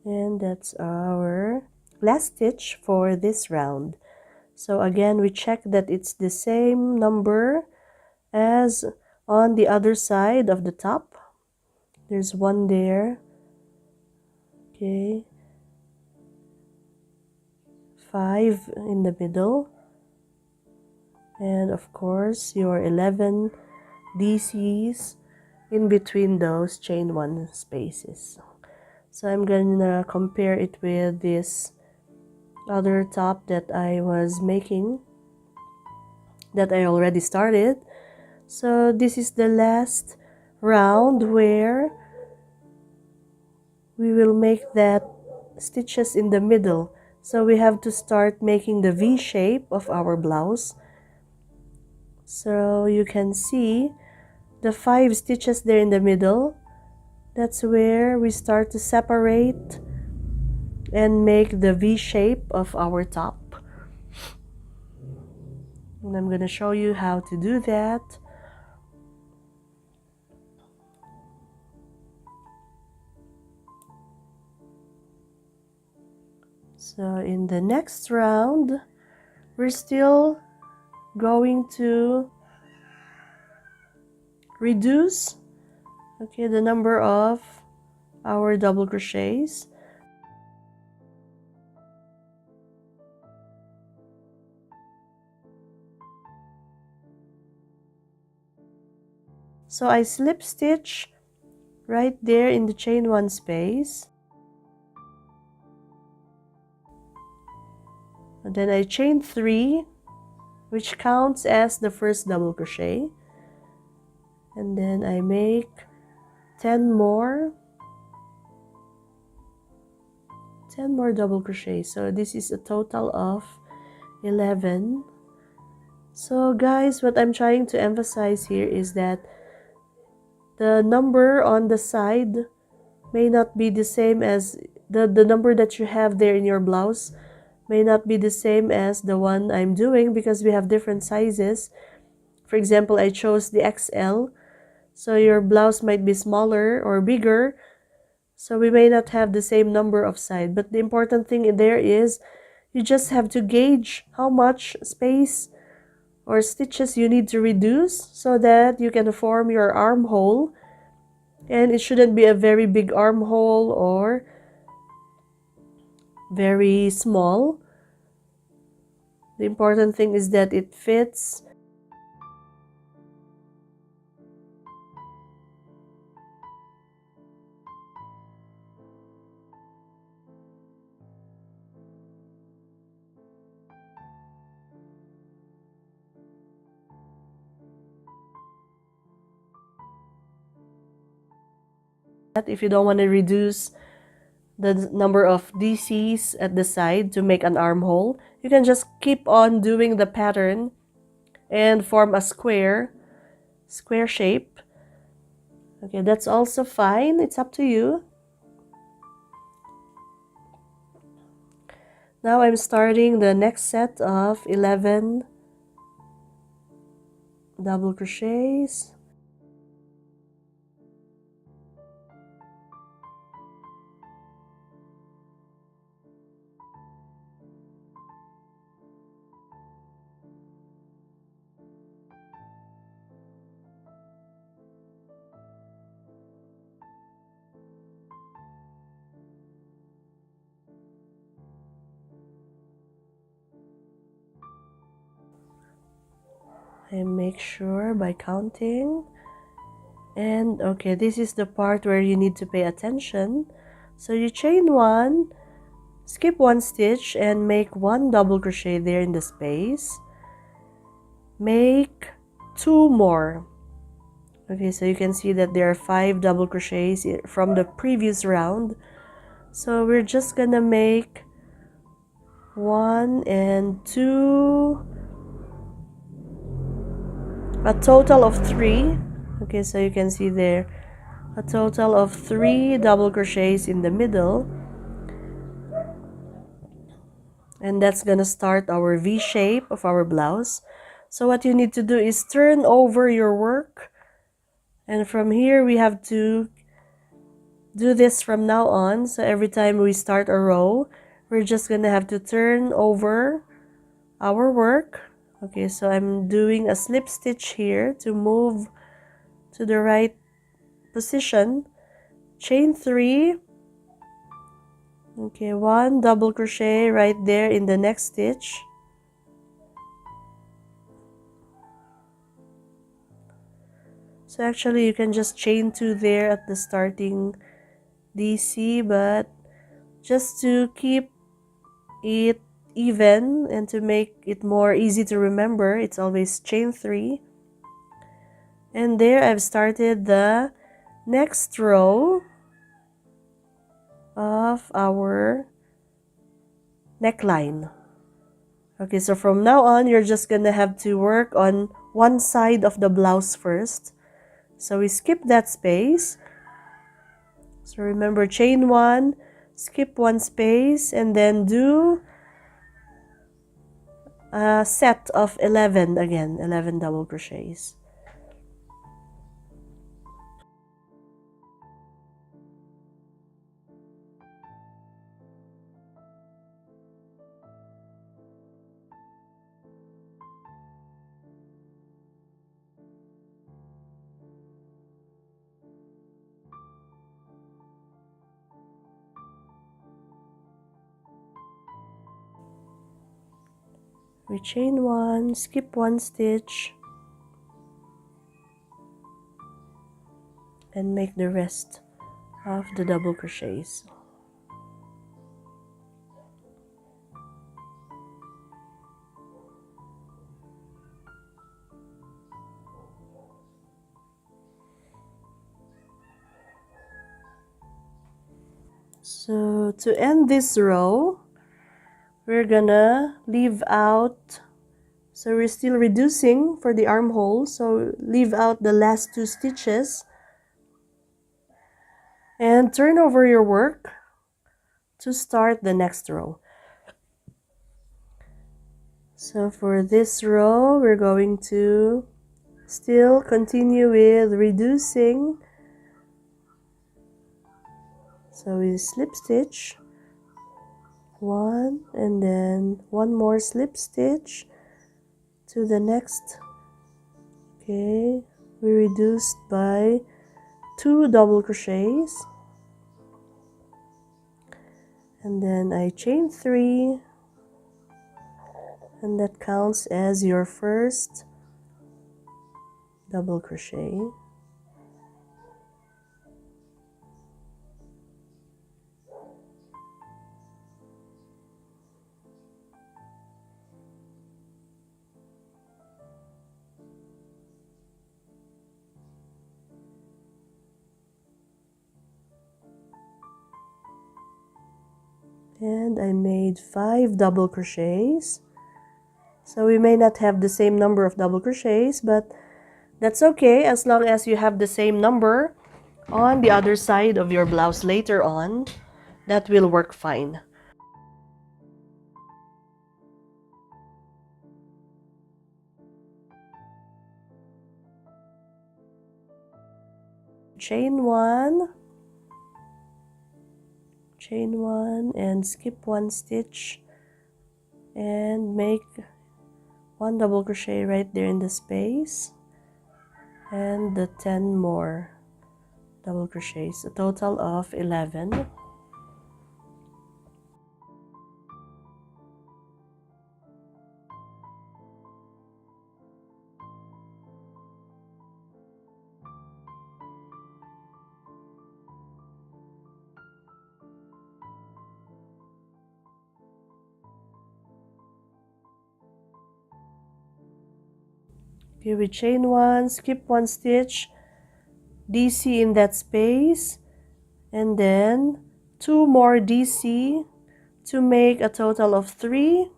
And that's our last stitch for this round. So again, we check that it's the same number as on the other side of the top. There's 1 there. Okay, 5 in the middle, and of course your 11 DCs in between those chain 1 spaces. So I'm gonna compare it with this other top that I was making, that I already started. So this is the last round where we will make that stitches in the middle. So we have to start making the V shape of our blouse. So you can see the 5 stitches there in the middle. That's where we start to separate and make the V shape of our top. And I'm going to show you how to do that. So in the next round, we're still going to reduce, okay, the number of our double crochets. So I slip stitch right there in the chain 1 space. And then I chain 3, which counts as the first double crochet. And then I make 10 more double crochets. So this is a total of 11. So guys, what I'm trying to emphasize here is that the number on the side may not be the same as the number that you have there in your blouse may not be the same as the one I'm doing, because we have different sizes. For example, I chose the XL, so your blouse might be smaller or bigger, so we may not have the same number of sides. But the important thing there is You just have to gauge how much space or stitches you need to reduce so that you can form your armhole. And it shouldn't be a very big armhole or very small. The important thing is that it fits. If you don't want to reduce the number of DCs at the side to make an armhole, you can just keep on doing the pattern and form a square shape. Okay, that's also fine. It's up to you. Now I'm starting the next set of 11 double crochets. And make sure by counting. And okay, this is the part where you need to pay attention. So you chain one, skip one stitch, and make one double crochet there in the space. Make two more. Okay, so you can see that there are 5 double crochets from the previous round. So we're just gonna make 1 and 2, a total of 3. Okay, so you can see there a total of 3 double crochets in the middle, and that's gonna start our V shape of our blouse. So what you need to do is turn over your work, and from here we have to do this from now on. So every time we start a row, we're just gonna have to turn over our work. Okay, so I'm doing a slip stitch here to move to the right position. Chain 3. Okay, 1 double crochet right there in the next stitch. So actually you can just chain 2 there at the starting DC, but just to keep it even and to make it more easy to remember, it's always chain 3. And there I've started the next row of our neckline. Okay, so from now on you're just gonna have to work on one side of the blouse first. So we skip that space. So remember, chain 1, skip 1 space, and then do a set of 11 again, 11 double crochets. We chain 1, skip 1 stitch, and make the rest of the double crochets. So to end this row, we're gonna leave out, so we're still reducing for the armhole, so leave out the last 2 stitches and turn over your work to start the next row. So for this row, we're going to still continue with reducing. So we slip stitch one, and then one more slip stitch to the next. Okay, we reduced by 2 double crochets, and then I chain 3, and that counts as your first double crochet. And I made 5 double crochets. So we may not have the same number of double crochets, but that's okay as long as you have the same number on the other side of your blouse later on. That will work fine. Chain 1, and skip 1 stitch and make 1 double crochet right there in the space, and the 10 more double crochets, a total of 11. Okay, we chain 1, skip 1 stitch, DC in that space, and then 2 more DC to make a total of 3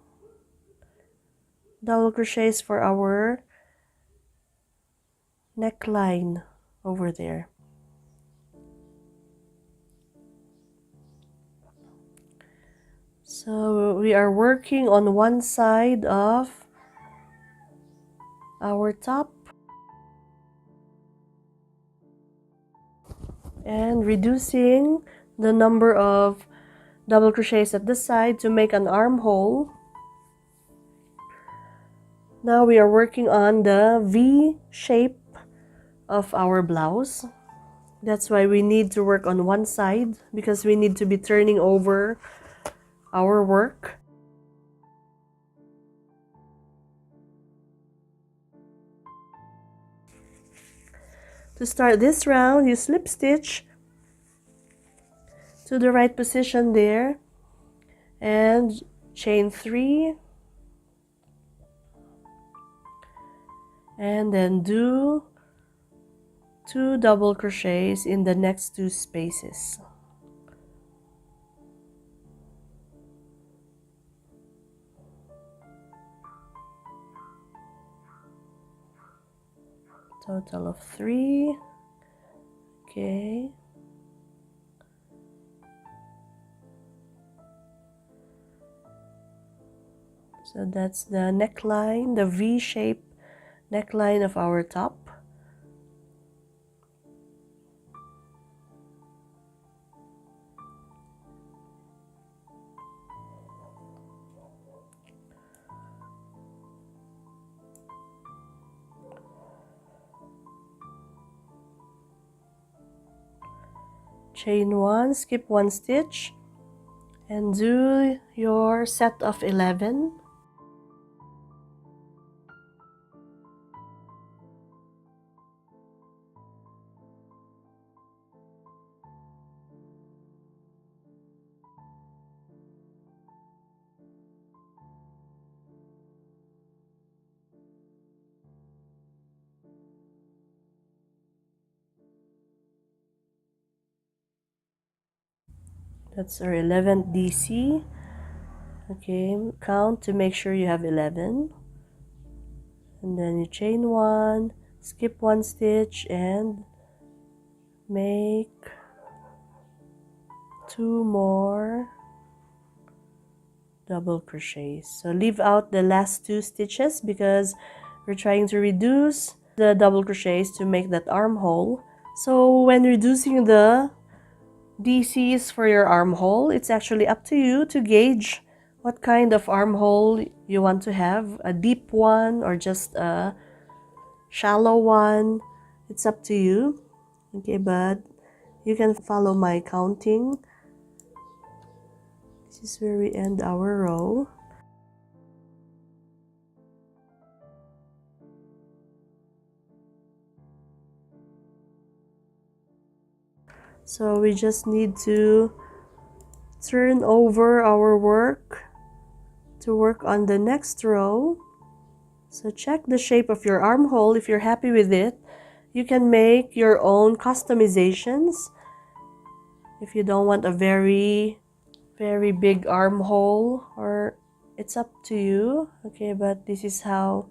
double crochets for our neckline over there. So we are working on one side of our top and reducing the number of double crochets at the side to make an armhole. Now we are working on the V shape of our blouse. That's why we need to work on one side, because we need to be turning over our work. To start this round, you slip stitch to the right position there and chain 3, and then do 2 double crochets in the next 2 spaces. Total of 3. Okay. So that's the neckline, the V-shape neckline of our top. Chain 1, skip 1 stitch, and do your set of 11. That's our 11th DC. Okay, count to make sure you have 11. And then you chain 1, skip 1 stitch, and make 2 more double crochets. So leave out the last 2 stitches because we're trying to reduce the double crochets to make that armhole. So when reducing the DCs for your armhole. It's actually up to you to gauge what kind of armhole you want to have, a deep one or just a shallow one. It's up to you. Okay, but you can follow my counting. This is where we end our row. So we just need to turn over our work to work on the next row. So check the shape of your armhole. If you're happy with it, you can make your own customizations. If you don't want a very big armhole, or it's up to you. Okay, but this is how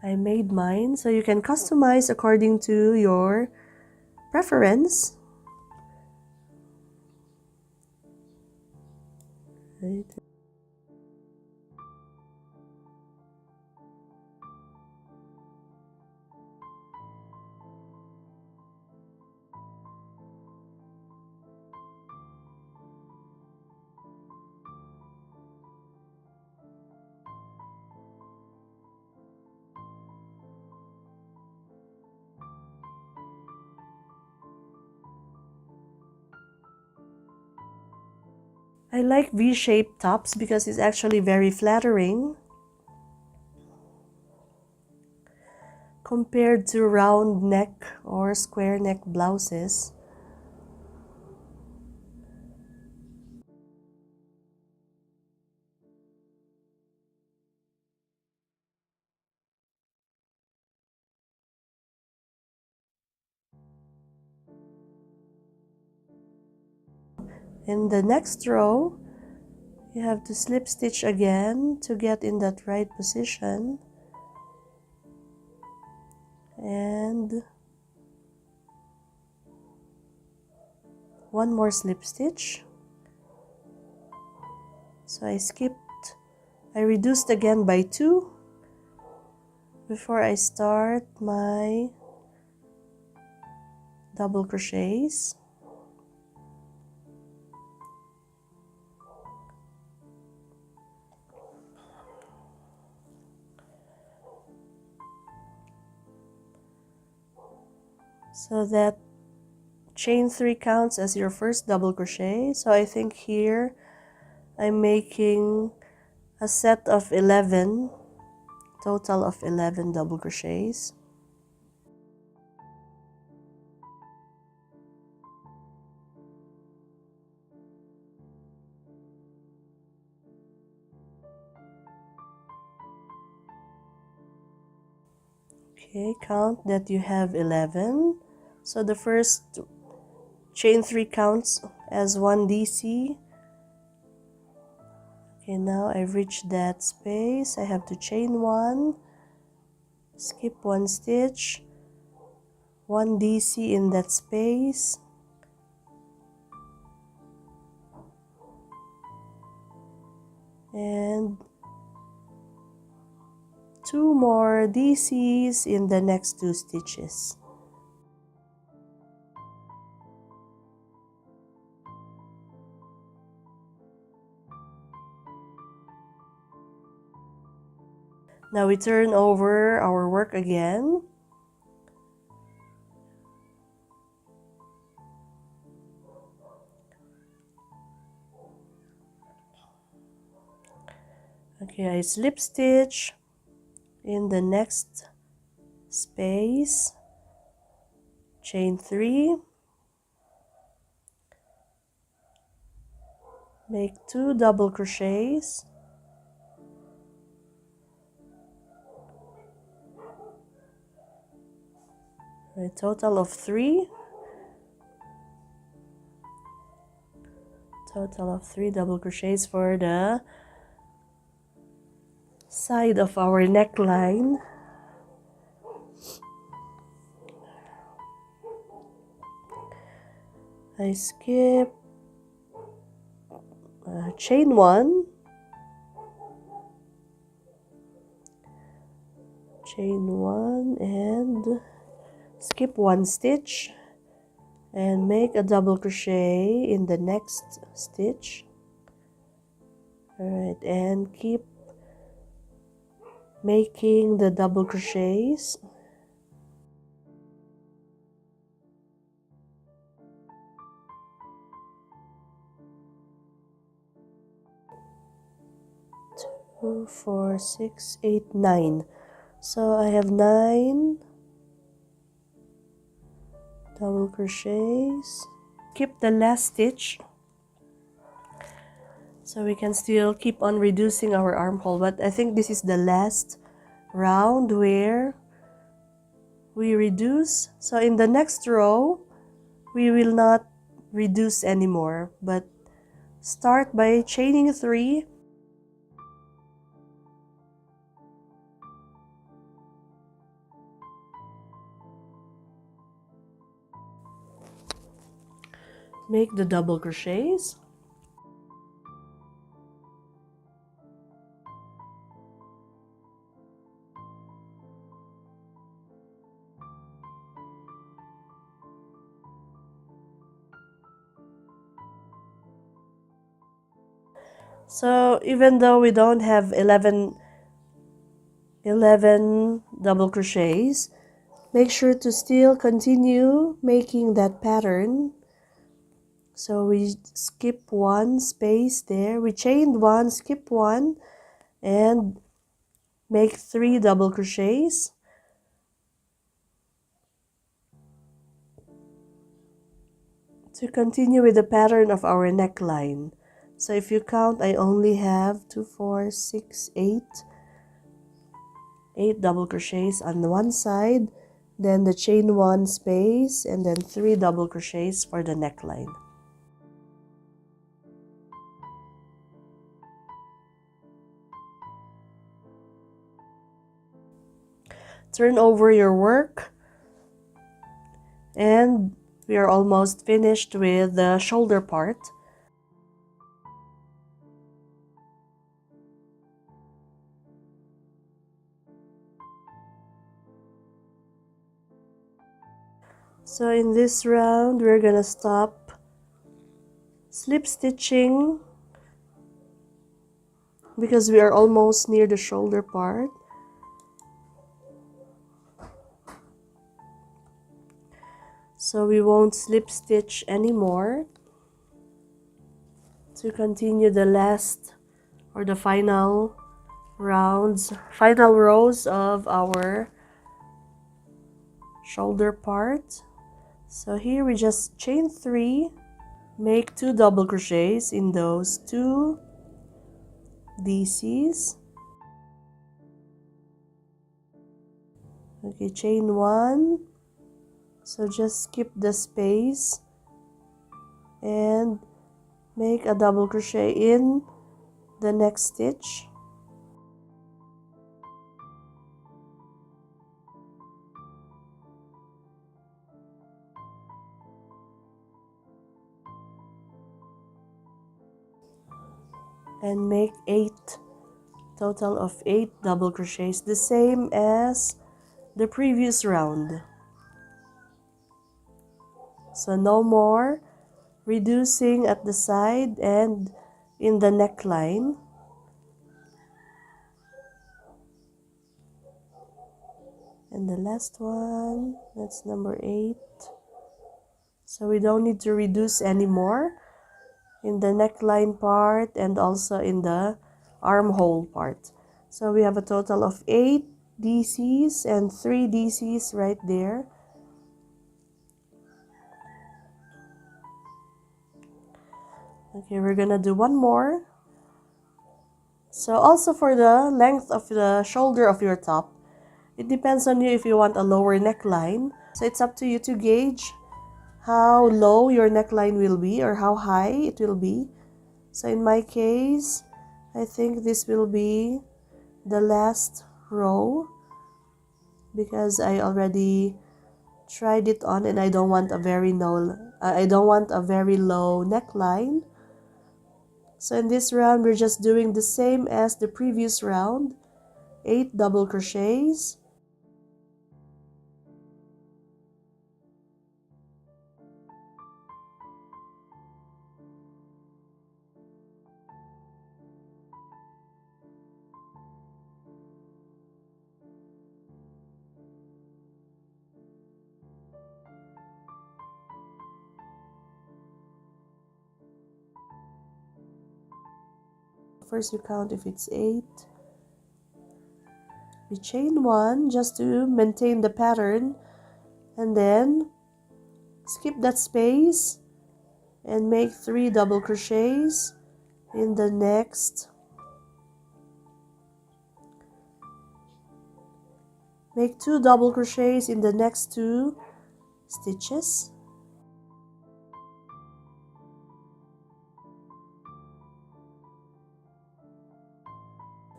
I made mine. So you can customize according to your preference. Right. I like V-shaped tops because it's actually very flattering compared to round neck or square neck blouses. In the next row, you have to slip stitch again to get in that right position. And one more slip stitch. So I reduced again by 2 before I start my double crochets. So that chain 3 counts as your first double crochet. So I think here I'm making a set of 11, total of 11 double crochets. Okay, count that you have 11. So the first chain 3 counts as 1 DC. Okay, now I've reached that space. I have to chain 1, skip 1 stitch, 1 DC in that space, and 2 more DCs in the next 2 stitches. Now we turn over our work again. Okay, I slip stitch in the next space, chain 3, make 2 double crochets, a total of 3. Total of 3 double crochets for the side of our neckline. I skip chain 1, chain 1 and skip 1 stitch, and make a double crochet in the next stitch. Alright, and keep making the double crochets. Two, four, six, eight, nine. So I have 9 double crochets. Keep the last stitch so we can still keep on reducing our armhole, but I think this is the last round where we reduce. So in the next row we will not reduce anymore, but start by chaining 3. Make the double crochets. So even though we don't have 11 double crochets, make sure to still continue making that pattern. So we skip 1 space there, we chained 1, skip 1, and make 3 double crochets. To continue with the pattern of our neckline. So if you count, I only have 2, 4, 6, 8 double crochets on one side, then the chain 1 space, and then 3 double crochets for the neckline. Turn over your work, and we are almost finished with the shoulder part. So in this round, we're gonna stop slip stitching because we are almost near the shoulder part. So we won't slip stitch anymore. To continue the last or the final rows of our shoulder part. So here we just chain 3, make 2 double crochets in those 2 DCs. Okay, chain 1. So just skip the space and make a double crochet in the next stitch. And make 8, total of 8 double crochets, the same as the previous round. So no more reducing at the side and in the neckline. And the last one, that's number 8. So we don't need to reduce anymore in the neckline part and also in the armhole part. So we have a total of 8 DCs and 3 DCs right there. Okay, we're gonna do one more. So also for the length of the shoulder of your top, it depends on you if you want a lower neckline. So it's up to you to gauge how low your neckline will be or how high it will be. So in my case, I think this will be the last row because I already tried it on and I don't want a very low neckline. So in this round, we're just doing the same as the previous round, 8 double crochets. first you count if it's 8. We chain 1 just to maintain the pattern, and then skip that space and make 3 double crochets in the next. Make 2 double crochets in the next 2 stitches.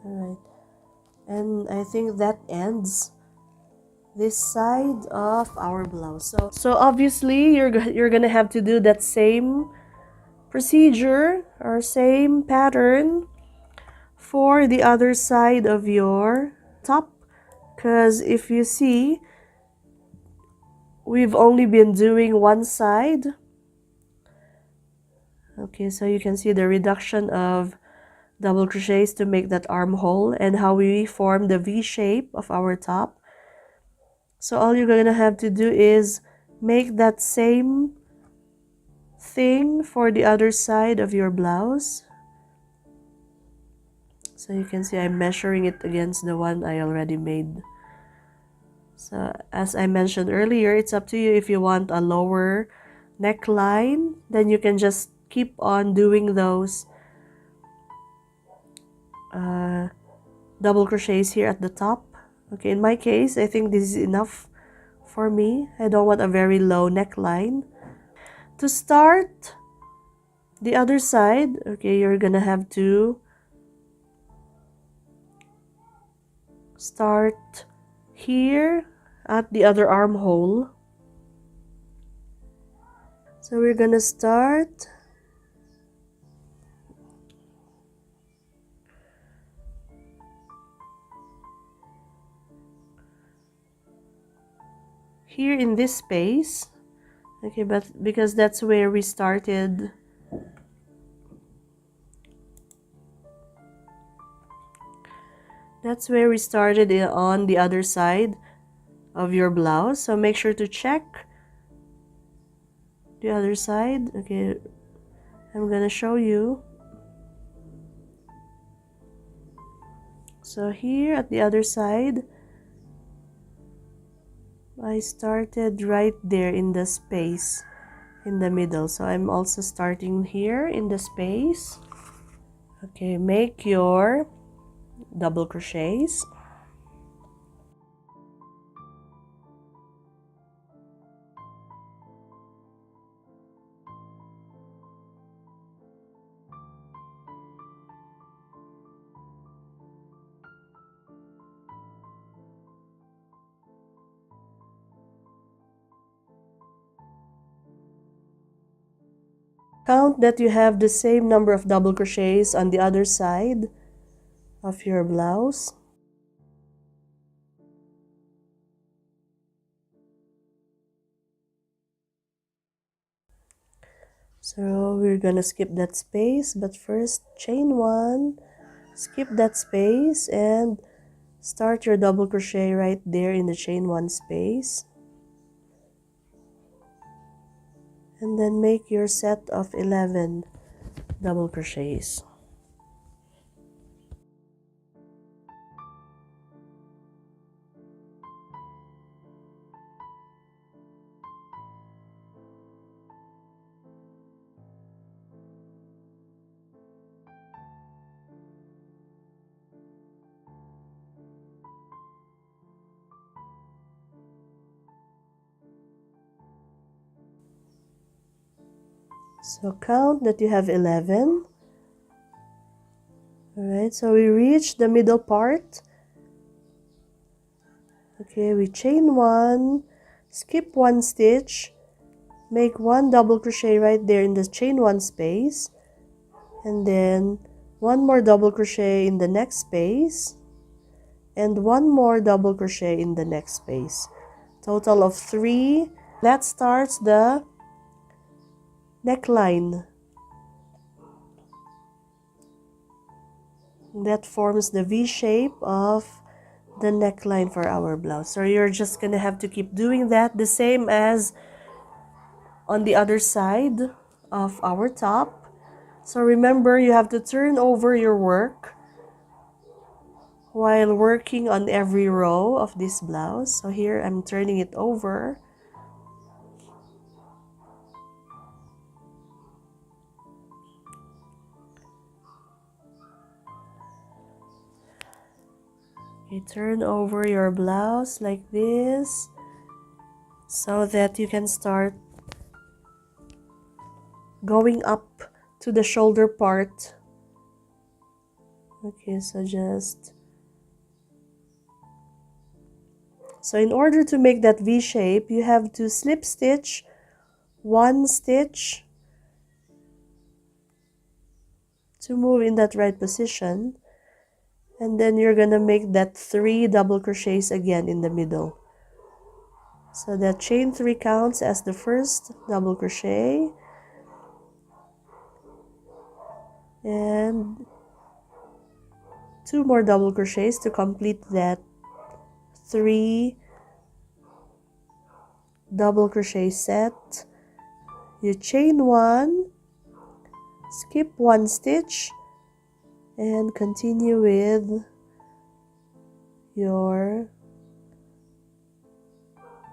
Alright, and I think that ends this side of our blouse. So obviously you're gonna have to do that same procedure or same pattern for the other side of your top, because if you see, we've only been doing one side. Okay, so you can see the reduction of double crochets to make that armhole and how we form the V shape of our top. So all you're gonna have to do is make that same thing for the other side of your blouse. So you can see I'm measuring it against the one I already made. So as I mentioned earlier, it's up to you. If you want a lower neckline, then you can just keep on doing those double crochets here at the top. Okay, in my case, I think this is enough for me. I don't want a very low neckline. To start the other side, okay, you're gonna have to start here at the other armhole. So we're gonna start here in this space. Okay, but because that's where we started. That's where we started on the other side of your blouse. So make sure to check the other side. Okay, I'm gonna show you. So here at the other side, I started right there in the space in the middle. So I'm also starting here in the space. Okay, make your double crochets. Count that you have the same number of double crochets on the other side of your blouse. So we're gonna skip that space, but first chain 1, skip that space, and start your double crochet right there in the chain 1 space. And then make your set of 11 double crochets. So count that you have 11. Alright, so we reach the middle part. Okay, we chain 1, skip 1 stitch, make 1 double crochet right there in the chain 1 space, and then 1 more double crochet in the next space, and 1 more double crochet in the next space. Total of 3. That starts the neckline. That forms the V shape of the neckline for our blouse. So you're just gonna have to keep doing that, the same as on the other side of our top. So remember, you have to turn over your work while working on every row of this blouse. So here I'm turning it over. You turn over your blouse like this so that you can start going up to the shoulder part. Okay, so in order to make that V shape, you have to slip stitch one stitch to move in that right position, and then you're gonna make that 3 double crochets again in the middle. So that chain 3 counts as the first double crochet, and 2 more double crochets to complete that 3 double crochet set. You chain 1, skip 1 stitch, and continue with your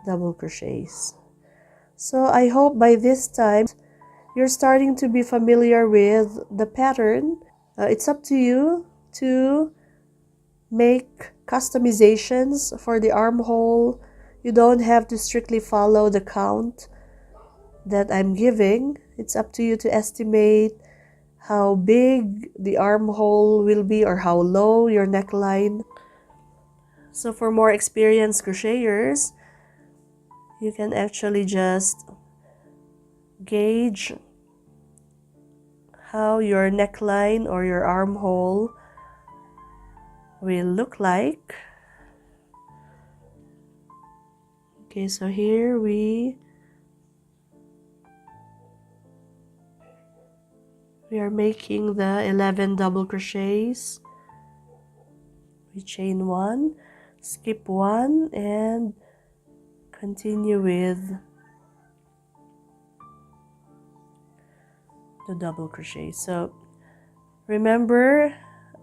double crochets. So I hope by this time you're starting to be familiar with the pattern. It's up to you to make customizations for the armhole. You don't have to strictly follow the count that I'm giving. It's up to you to estimate how big the armhole will be or how low your neckline. So for more experienced crocheters, you can actually just gauge how your neckline or your armhole will look like. Okay, so here we are making the 11 double crochets. We chain 1, skip 1, and continue with the double crochet. So remember,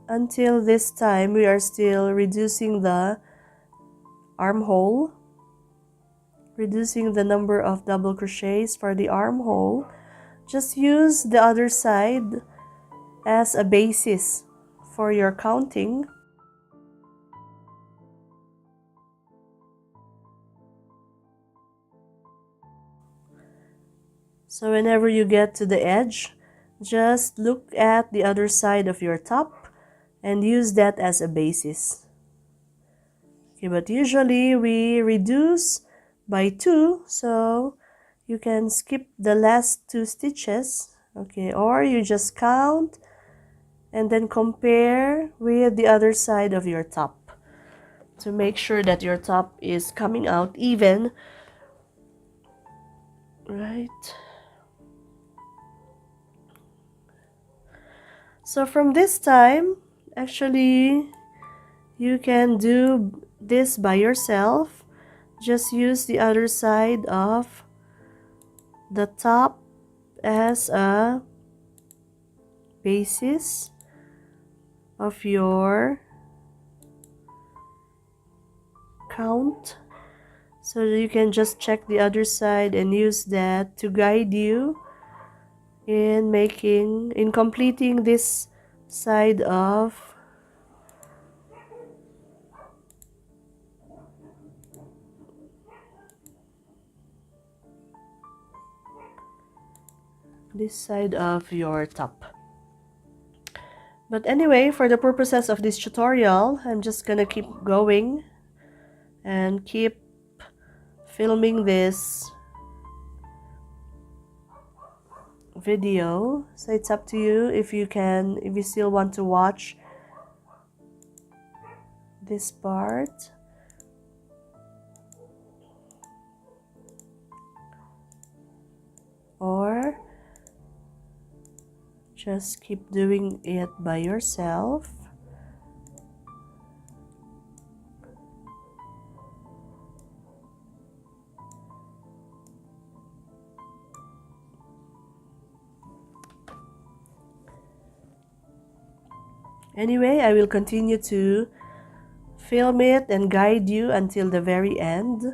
until this time we are still reducing the armhole, reducing the number of double crochets for the armhole. Just use the other side as a basis for your counting. So whenever you get to the edge, just look at the other side of your top and use that as a basis. Okay, but usually we reduce by 2, so you can skip the last 2 stitches, okay, or you just count and then compare with the other side of your top to make sure that your top is coming out even, right? So from this time, actually, you can do this by yourself. Just use the other side of the top as a basis of your count. So you can just check the other side and use that to guide you in completing this side of your top. But anyway, for the purposes of this tutorial, I'm just gonna keep going and keep filming this video. So it's up to you if you still want to watch this part. Or just keep doing it by yourself. Anyway, I will continue to film it and guide you until the very end.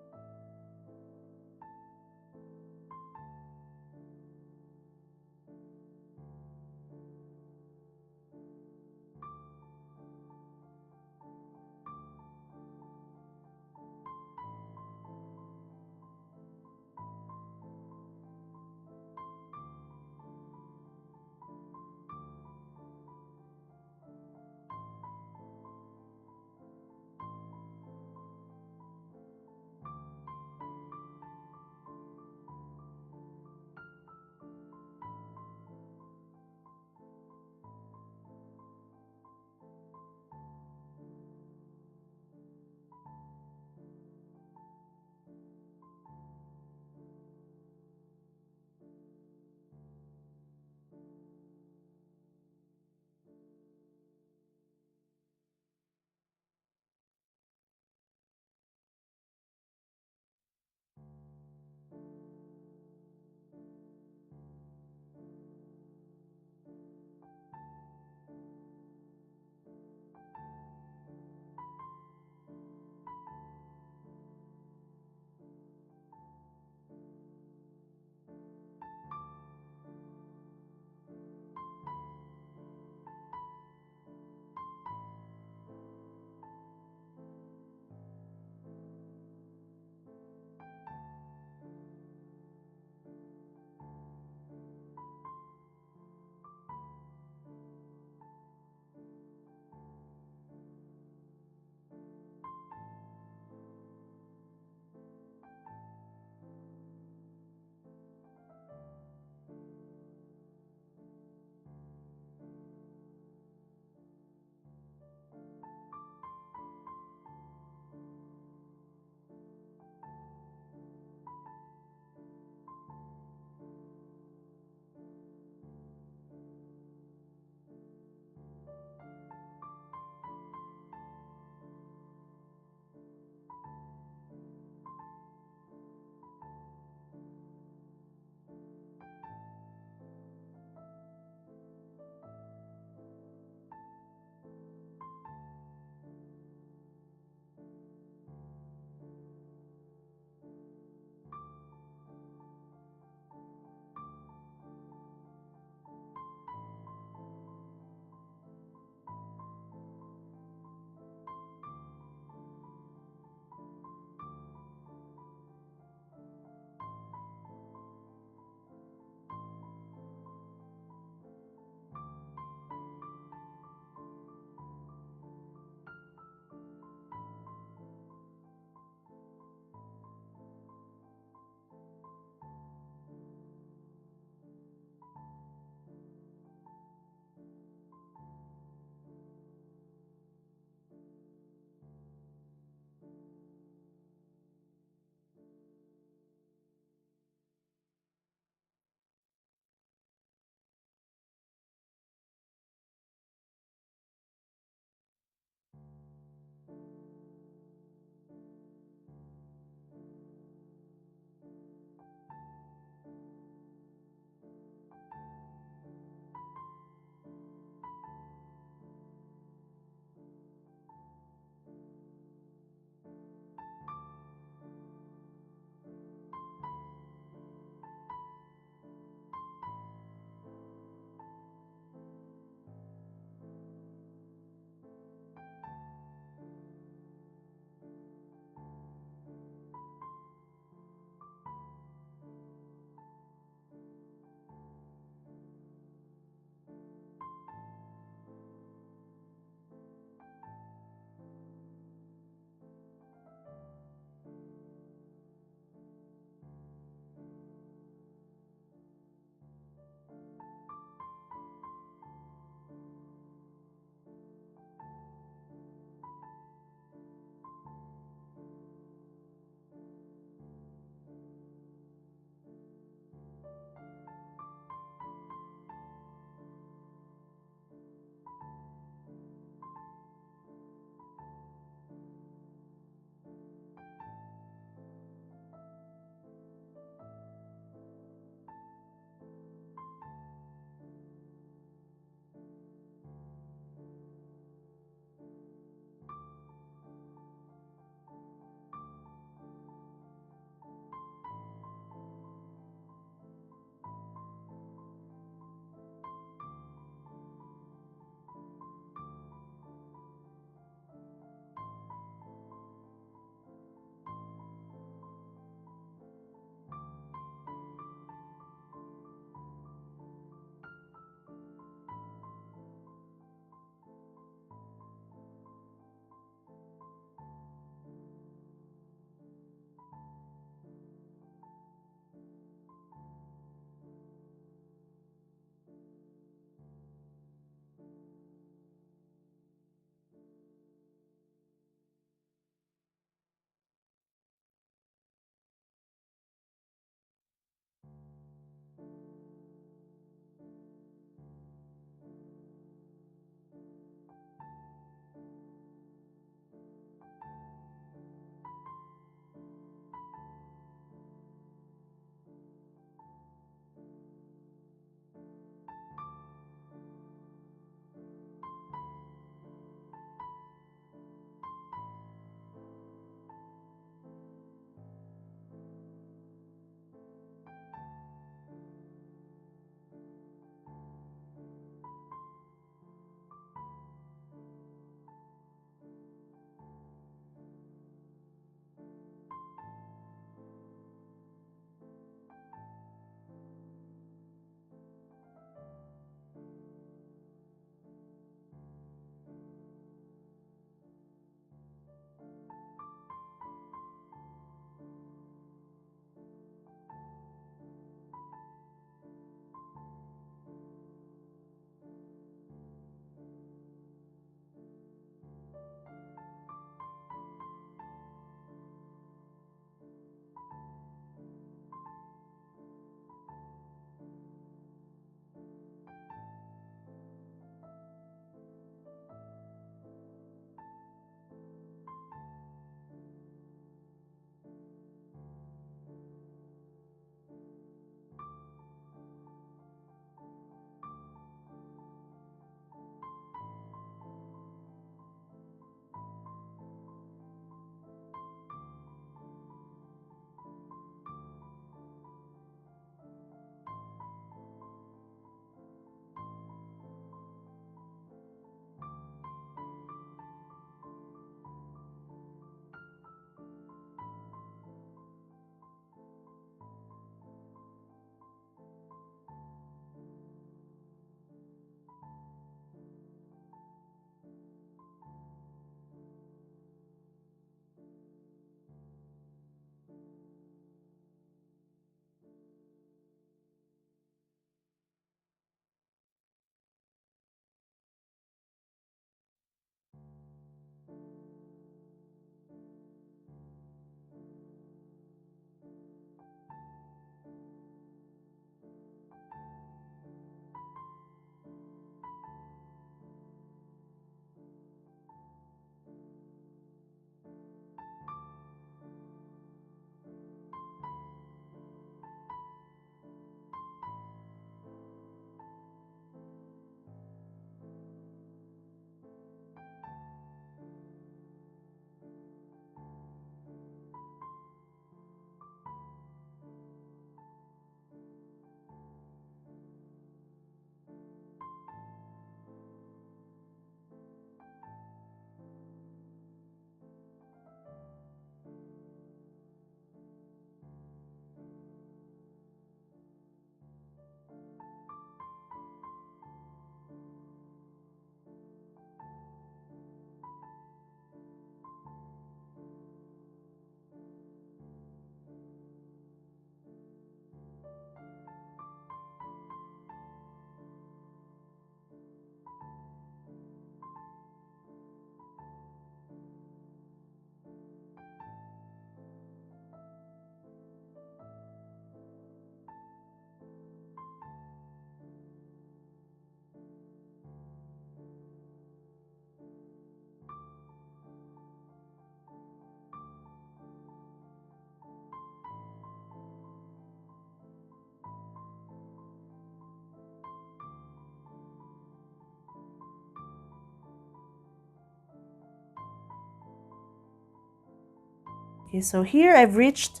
Okay, so here I've reached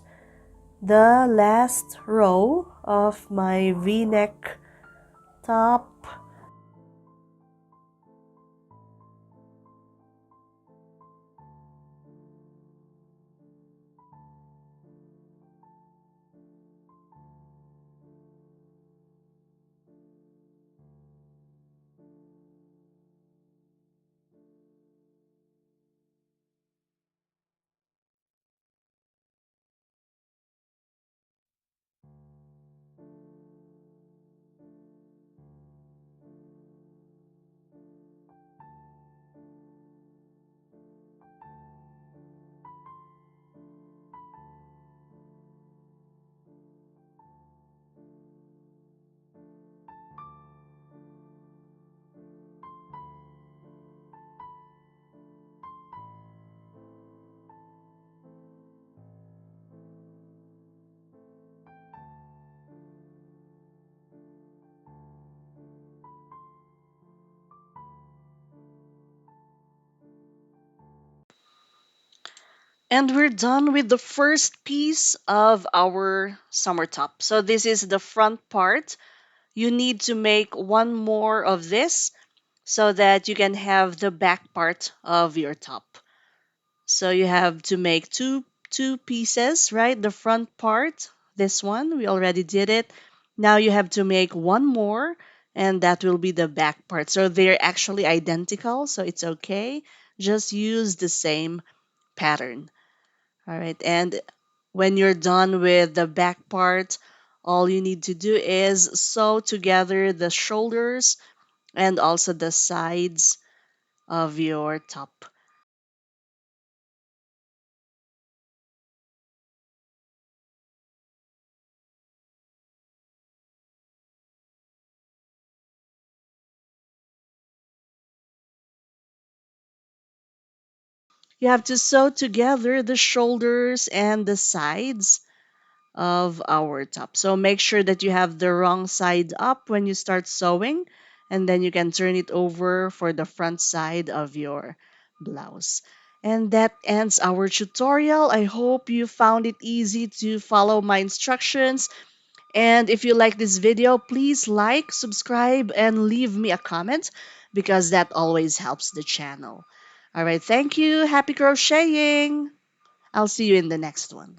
the last row of my V-neck top. And we're done with the first piece of our summer top. So this is the front part. You need to make one more of this so that you can have the back part of your top. So you have to make two pieces, right? The front part, this one, we already did it. Now you have to make one more and that will be the back part. So they're actually identical, so it's okay. Just use the same pattern. All right. And when you're done with the back part, all you need to do is sew together the shoulders and also the sides of your top. You have to sew together the shoulders and the sides of our top. So make sure that you have the wrong side up when you start sewing, and then you can turn it over for the front side of your blouse. And that ends our tutorial. I hope you found it easy to follow my instructions. And if you like this video, please like, subscribe, and leave me a comment because that always helps the channel. All right, thank you. Happy crocheting. I'll see you in the next one.